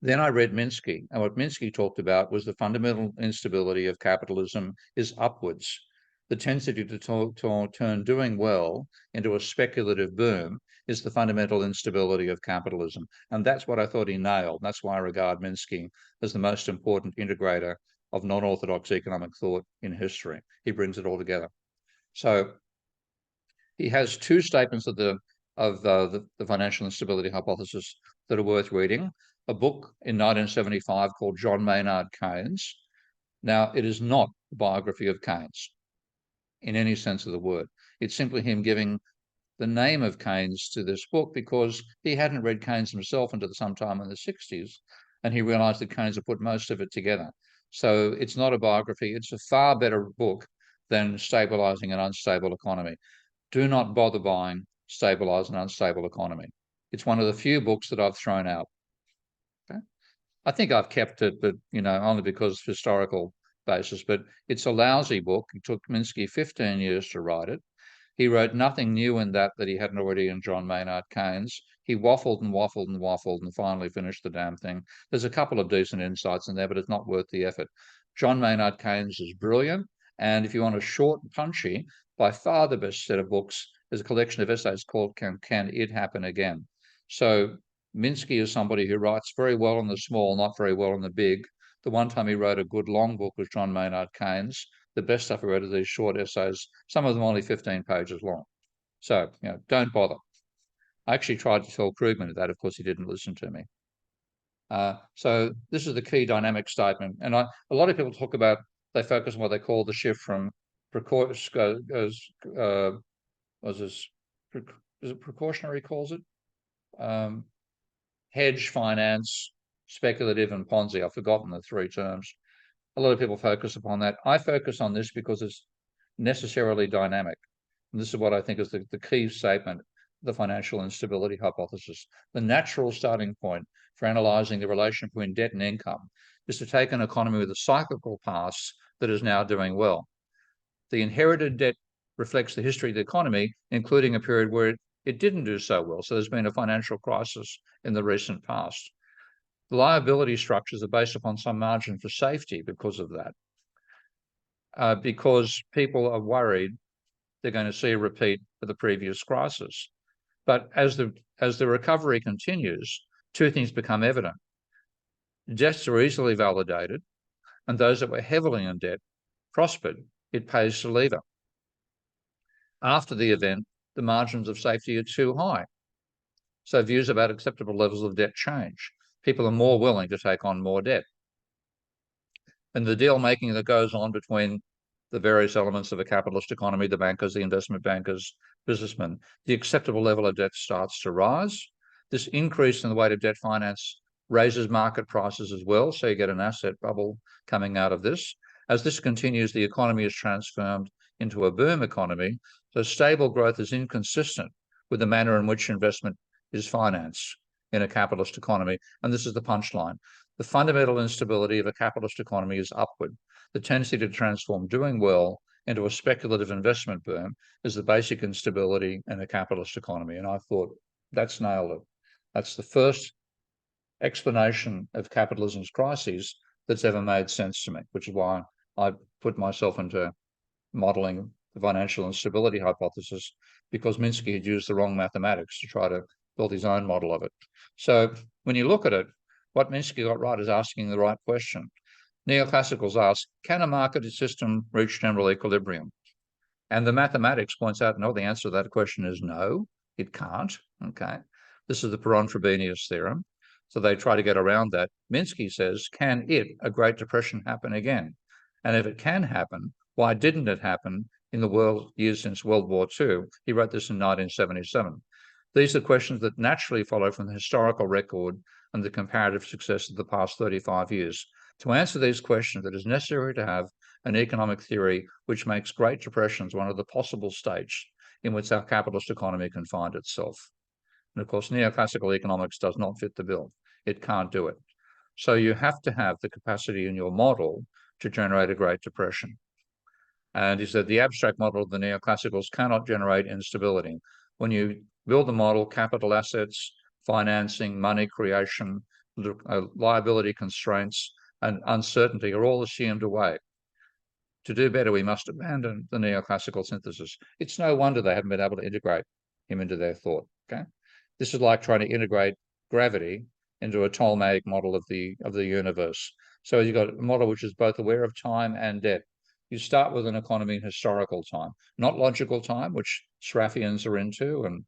Then I read Minsky, and what Minsky talked about was the fundamental instability of capitalism is upwards. The tendency to turn doing well into a speculative boom is the fundamental instability of capitalism. And that's what I thought he nailed. That's why I regard Minsky as the most important integrator of non-orthodox economic thought in history. He brings it all together. So he has 2 statements of the financial instability hypothesis that are worth reading. A book in 1975 called John Maynard Keynes. Now, it is not a biography of Keynes in any sense of the word. It's simply him giving the name of Keynes to this book because he hadn't read Keynes himself until sometime in the 60s, and he realized that Keynes had put most of it together. So it's not a biography. It's a far better book than Stabilizing an Unstable Economy. Do not bother buying Stabilize an Unstable Economy. It's one of the few books that I've thrown out. Okay? I think I've kept it, but only because of historical basis. But it's a lousy book. It took Minsky 15 years to write it. He wrote nothing new in that he hadn't already in John Maynard Keynes. He waffled and waffled and waffled and finally finished the damn thing. There's a couple of decent insights in there, but it's not worth the effort. John Maynard Keynes is brilliant. And if you want a short and punchy, by far the best set of books is a collection of essays called Can It Happen Again? So Minsky is somebody who writes very well in the small, not very well in the big. The one time he wrote a good long book was John Maynard Keynes. The best stuff I read are these short essays, some of them only 15 pages long. So, don't bother. I actually tried to tell Krugman that. Of course, he didn't listen to me. So this is the key dynamic statement. And a lot of people talk about, they focus on what they call the shift from precautionary, calls it? Hedge finance, speculative, and Ponzi. I've forgotten the three terms. A lot of people focus upon that. I focus on this because it's necessarily dynamic. And this is what I think is the key statement, the financial instability hypothesis. The natural starting point for analyzing the relation between debt and income is to take an economy with a cyclical past that is now doing well. The inherited debt reflects the history of the economy, including a period where it didn't do so well. So there's been a financial crisis in the recent past. The liability structures are based upon some margin for safety because of that, because people are worried they're going to see a repeat of the previous crisis. But as the recovery continues, two things become evident. Debts are easily validated, and those that were heavily in debt prospered. It pays to lever. After the event, the margins of safety are too high. So views about acceptable levels of debt change. People are more willing to take on more debt. And the deal making that goes on between the various elements of a capitalist economy, the bankers, the investment bankers, businessmen, the acceptable level of debt starts to rise. This increase in the weight of debt finance raises market prices as well. So you get an asset bubble coming out of this. As this continues, the economy is transformed into a boom economy. So stable growth is inconsistent with the manner in which investment is financed in a capitalist economy. And this is the punchline. The fundamental instability of a capitalist economy is upward. The tendency to transform doing well into a speculative investment boom is the basic instability in a capitalist economy. And I thought, that's nailed it. That's the first explanation of capitalism's crises that's ever made sense to me, which is why I put myself into modeling the financial instability hypothesis, because Minsky had used the wrong mathematics to try to build his own model of it. So when you look at it, what Minsky got right is asking the right question. Neoclassicals ask, can a market system reach general equilibrium? And the mathematics points out, no, the answer to that question is no, it can't. Okay. This is the Perron-Frobenius theorem. So they try to get around that. Minsky says, can a Great Depression happen again? And if it can happen, why didn't it happen in the years since World War II? He wrote this in 1977. These are questions that naturally follow from the historical record and the comparative success of the past 35 years. To answer these questions, it is necessary to have an economic theory which makes Great Depressions one of the possible states in which our capitalist economy can find itself. And of course, neoclassical economics does not fit the bill. It can't do it. So you have to have the capacity in your model to generate a Great Depression. And he said the abstract model of the neoclassicals cannot generate instability. When you build the model, capital assets, financing, money creation, liability constraints, and uncertainty are all assumed away. To do better, we must abandon the neoclassical synthesis. It's no wonder they haven't been able to integrate him into their thought. Okay, this is like trying to integrate gravity into a Ptolemaic model of the universe. So you've got a model which is both aware of time and debt. You start with an economy in historical time, not logical time, which Sraffians are into, and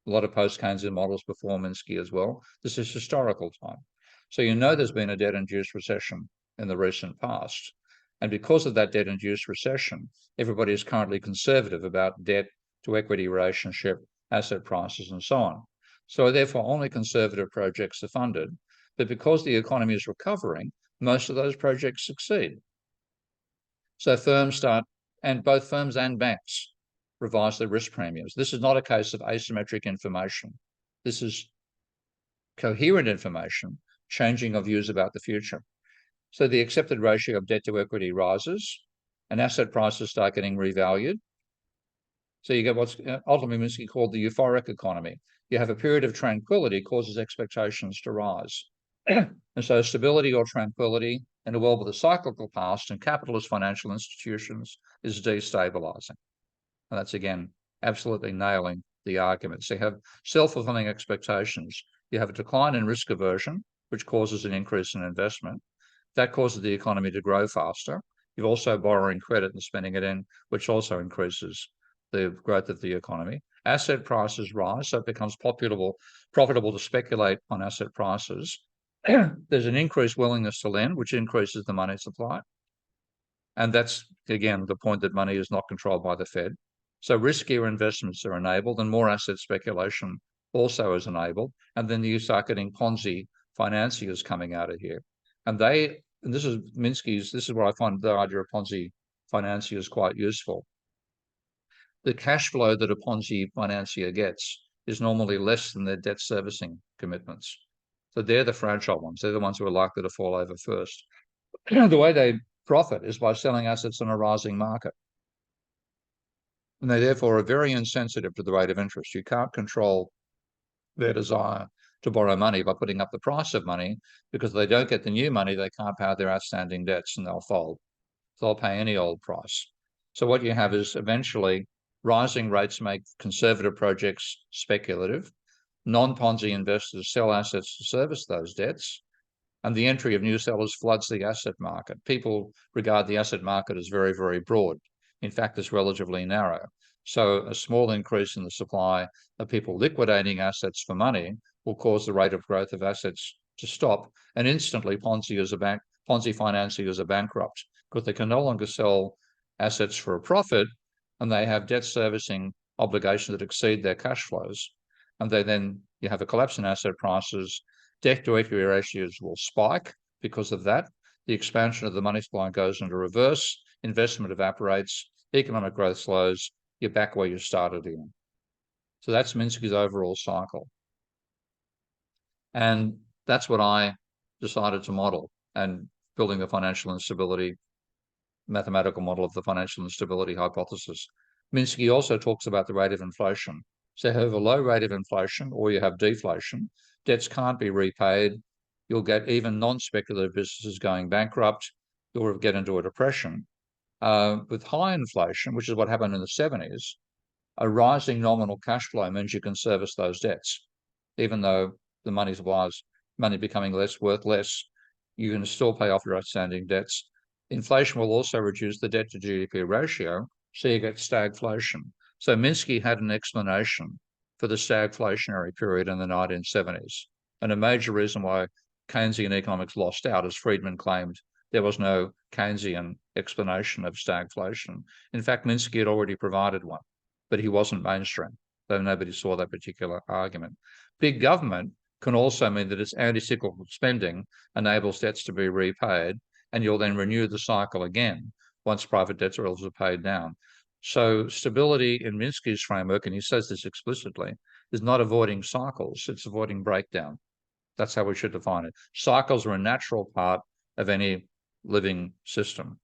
a lot of post-Keynesian models before Minsky as well. This is historical time. So you know there's been a debt-induced recession in the recent past. And because of that debt-induced recession, everybody is currently conservative about debt to equity relationship, asset prices, and so on. So therefore, only conservative projects are funded. But because the economy is recovering, most of those projects succeed. So firms start, and both firms and banks revise their risk premiums. This is not a case of asymmetric information. This is coherent information, changing of views about the future. So the accepted ratio of debt to equity rises, and asset prices start getting revalued. So you get what's ultimately Minsky called the euphoric economy. You have a period of tranquility causes expectations to rise. And so stability or tranquility in a world with a cyclical past and capitalist financial institutions is destabilizing. And that's, again, absolutely nailing the argument. So you have self-fulfilling expectations. You have a decline in risk aversion, which causes an increase in investment. That causes the economy to grow faster. You're also borrowing credit and spending it in, which also increases the growth of the economy. Asset prices rise, so it becomes profitable to speculate on asset prices. There's an increased willingness to lend, which increases the money supply. And that's, again, the point that money is not controlled by the Fed. So riskier investments are enabled and more asset speculation also is enabled. And then you start getting Ponzi financiers coming out of here. And this is Minsky's, this is where I find the idea of Ponzi financiers quite useful. The cash flow that a Ponzi financier gets is normally less than their debt servicing commitments. So they're the fragile ones. They're the ones who are likely to fall over first. The way they profit is by selling assets in a rising market. And they therefore are very insensitive to the rate of interest. You can't control their desire to borrow money by putting up the price of money, because if they don't get the new money, they can't pay their outstanding debts and they'll fold. So they'll pay any old price. So what you have is eventually rising rates make conservative projects speculative. Non-Ponzi investors sell assets to service those debts, and the entry of new sellers floods the asset market. People regard the asset market as very, very broad. In fact, it's relatively narrow. So a small increase in the supply of people liquidating assets for money will cause the rate of growth of assets to stop, and instantly Ponzi financiers are bankrupt, because they can no longer sell assets for a profit, and they have debt servicing obligations that exceed their cash flows. And you have a collapse in asset prices. Debt to equity ratios will spike because of that. The expansion of the money supply goes into reverse, investment evaporates, economic growth slows, you're back where you started again. So that's Minsky's overall cycle. And that's what I decided to model, and building the financial instability, mathematical model of the financial instability hypothesis. Minsky also talks about the rate of inflation. So you have a low rate of inflation, or you have deflation. Debts can't be repaid. You'll get even non-speculative businesses going bankrupt. You'll get into a depression. With high inflation, which is what happened in the 70s, a rising nominal cash flow means you can service those debts. Even though the money supplies, money becoming worth less, you can still pay off your outstanding debts. Inflation will also reduce the debt to GDP ratio, so you get stagflation. So Minsky had an explanation for the stagflationary period in the 1970s. And a major reason why Keynesian economics lost out, as Friedman claimed, there was no Keynesian explanation of stagflation. In fact, Minsky had already provided one, but he wasn't mainstream, though nobody saw that particular argument. Big government can also mean that its anti-cyclical spending enables debts to be repaid, and you'll then renew the cycle again once private debts are also paid down. So stability in Minsky's framework, and he says this explicitly, is not avoiding cycles, it's avoiding breakdown. That's how we should define it. Cycles are a natural part of any living system.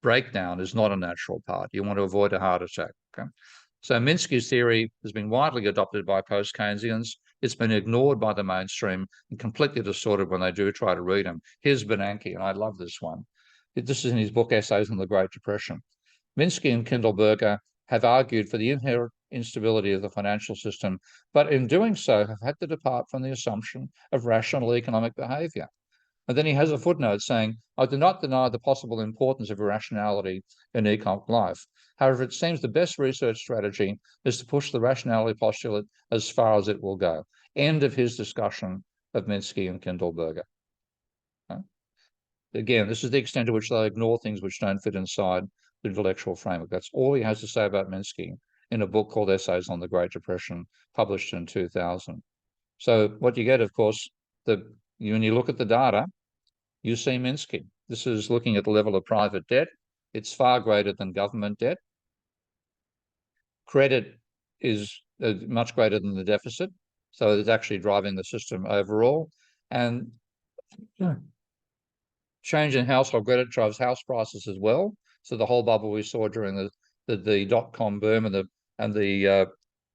Breakdown is not a natural part. You want to avoid a heart attack. Okay? So Minsky's theory has been widely adopted by post-Keynesians. It's been ignored by the mainstream and completely distorted when they do try to read him. Here's Bernanke, and I love this one. This is in his book, Essays on the Great Depression. Minsky and Kindleberger have argued for the inherent instability of the financial system, but in doing so have had to depart from the assumption of rational economic behavior. And then he has a footnote saying, I do not deny the possible importance of irrationality in economic life. However, it seems the best research strategy is to push the rationality postulate as far as it will go. End of his discussion of Minsky and Kindleberger. Okay? Again, this is the extent to which they ignore things which don't fit inside the intellectual framework. That's all he has to say about Minsky in a book called Essays on the Great Depression, published in 2000. So what you get, of course, when you look at the data, you see Minsky. This is looking at the level of private debt. It's far greater than government debt. Credit is much greater than the deficit, so it's actually driving the system overall. And change in household credit drives house prices as well. So the whole bubble we saw during the dot-com boom and and the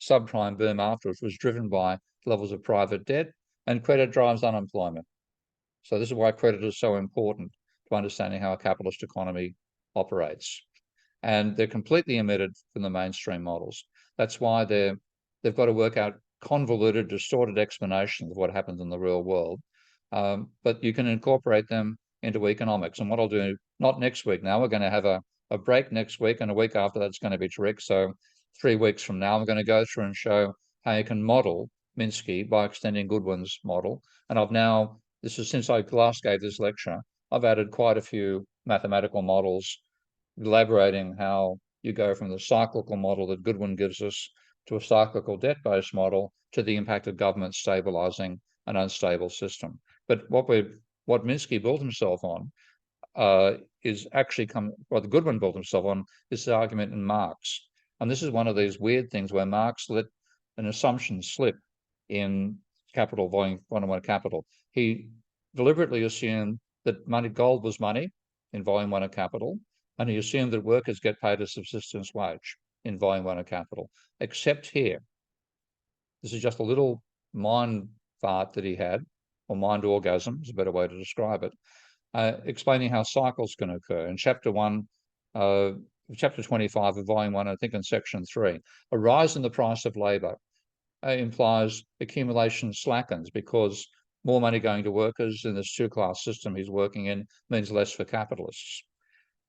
subprime boom afterwards was driven by levels of private debt, and credit drives unemployment. So this is why credit is so important to understanding how a capitalist economy operates. And they're completely omitted from the mainstream models. That's why they've got to work out convoluted, distorted explanations of what happens in the real world. But you can incorporate them into economics. And what I'll do, not next week now, we're going to have a break next week, and a week after that's going to be Trick. So 3 weeks from now, I'm going to go through and show how you can model Minsky by extending Goodwin's model. And I've now, this is since I last gave this lecture, I've added quite a few mathematical models elaborating how you go from the cyclical model that Goodwin gives us to a cyclical debt-based model to the impact of government stabilizing an unstable system. But what Minsky built himself on is actually what Goodwin built himself on is the argument in Marx. And this is one of these weird things where Marx let an assumption slip in Capital, Volume 101 Capital. He deliberately assumed that gold was money in Volume 1 of Capital, and he assumed that workers get paid a subsistence wage in Volume 1 of Capital, except here. This is just a little mind fart that he had, or mind orgasm is a better way to describe it, explaining how cycles can occur. In chapter 25 of Volume 1, I think in section 3, a rise in the price of labour implies accumulation slackens because more money going to workers in this two-class system he's working in means less for capitalists.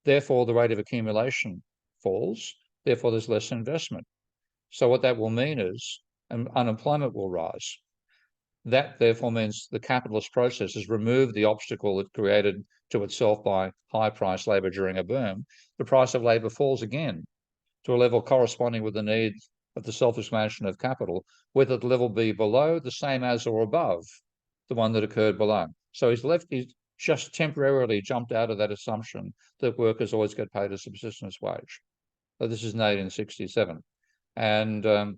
Therefore, the rate of accumulation falls. Therefore, there's less investment. So what that will mean is unemployment will rise. That, therefore, means the capitalist process has removed the obstacle it created to itself by high-priced labour during a boom. The price of labour falls again to a level corresponding with the need of the self-expansion of capital, whether the level be below, the same as, or above the one that occurred below. So he's just temporarily jumped out of that assumption that workers always get paid a subsistence wage. So this is in 1867. And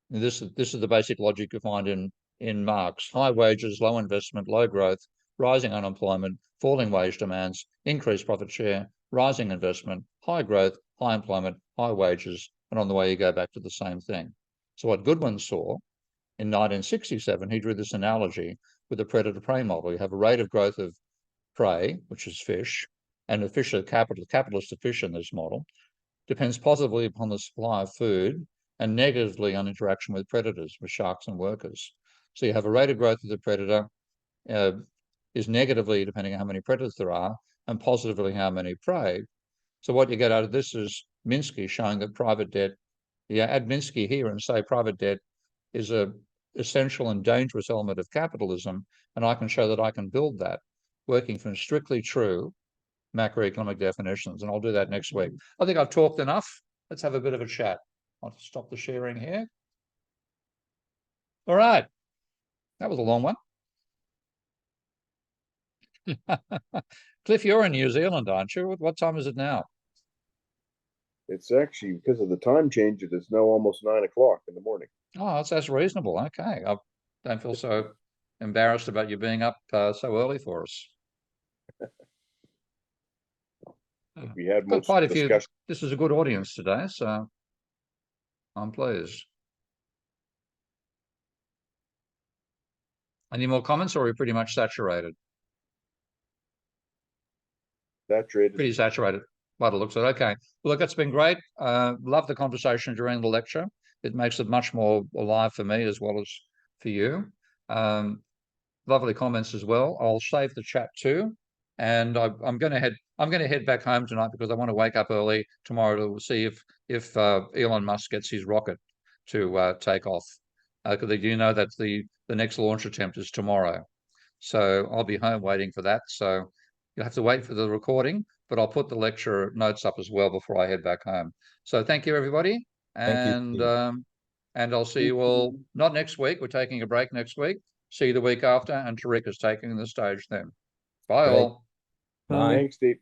this is the basic logic you find in Marx. High wages, low investment, low growth, rising unemployment, falling wage demands, increased profit share, rising investment, high growth, high employment, high wages, and on the way you go back to the same thing. So what Goodwin saw in 1967, he drew this analogy with the predator-prey model. You have a rate of growth of prey, which is fish, and the fish are capitalist fish in this model, depends positively upon the supply of food and negatively on interaction with predators, with sharks and workers. So you have a rate of growth of the predator is negatively depending on how many predators there are, and positively how many prey. So what you get out of this is Minsky showing that private debt, you add Minsky here and say private debt is a essential and dangerous element of capitalism, and I can show that I can build that working from strictly true macroeconomic definitions, and I'll do that next week. I think I've talked enough. Let's have a bit of a chat. I'll stop the sharing here. All right. That was a long one. Cliff, you're in New Zealand, aren't you? What time is it now? It's actually, because of the time changes, it's now almost 9 o'clock in the morning. Oh, that's reasonable. Okay. I don't feel so embarrassed about you being up so early for us. We had got quite a few. This is a good audience today, so I'm pleased. Any more comments, or are we pretty much saturated? Saturated. Pretty saturated by the looks of it. Okay. Well, look, it's been great. Love the conversation during the lecture. It makes it much more alive for me as well as for you. Lovely comments as well. I'll save the chat too. And I'm going to head back home tonight because I want to wake up early tomorrow to see if Elon Musk gets his rocket to take off. Because you know that the next launch attempt is tomorrow. So I'll be home waiting for that. So you'll have to wait for the recording, but I'll put the lecture notes up as well before I head back home. So thank you, everybody. And I'll see you all, not next week. We're taking a break next week. See you the week after. And Tariq is taking the stage then. Bye all. Bye. Thanks, Steve.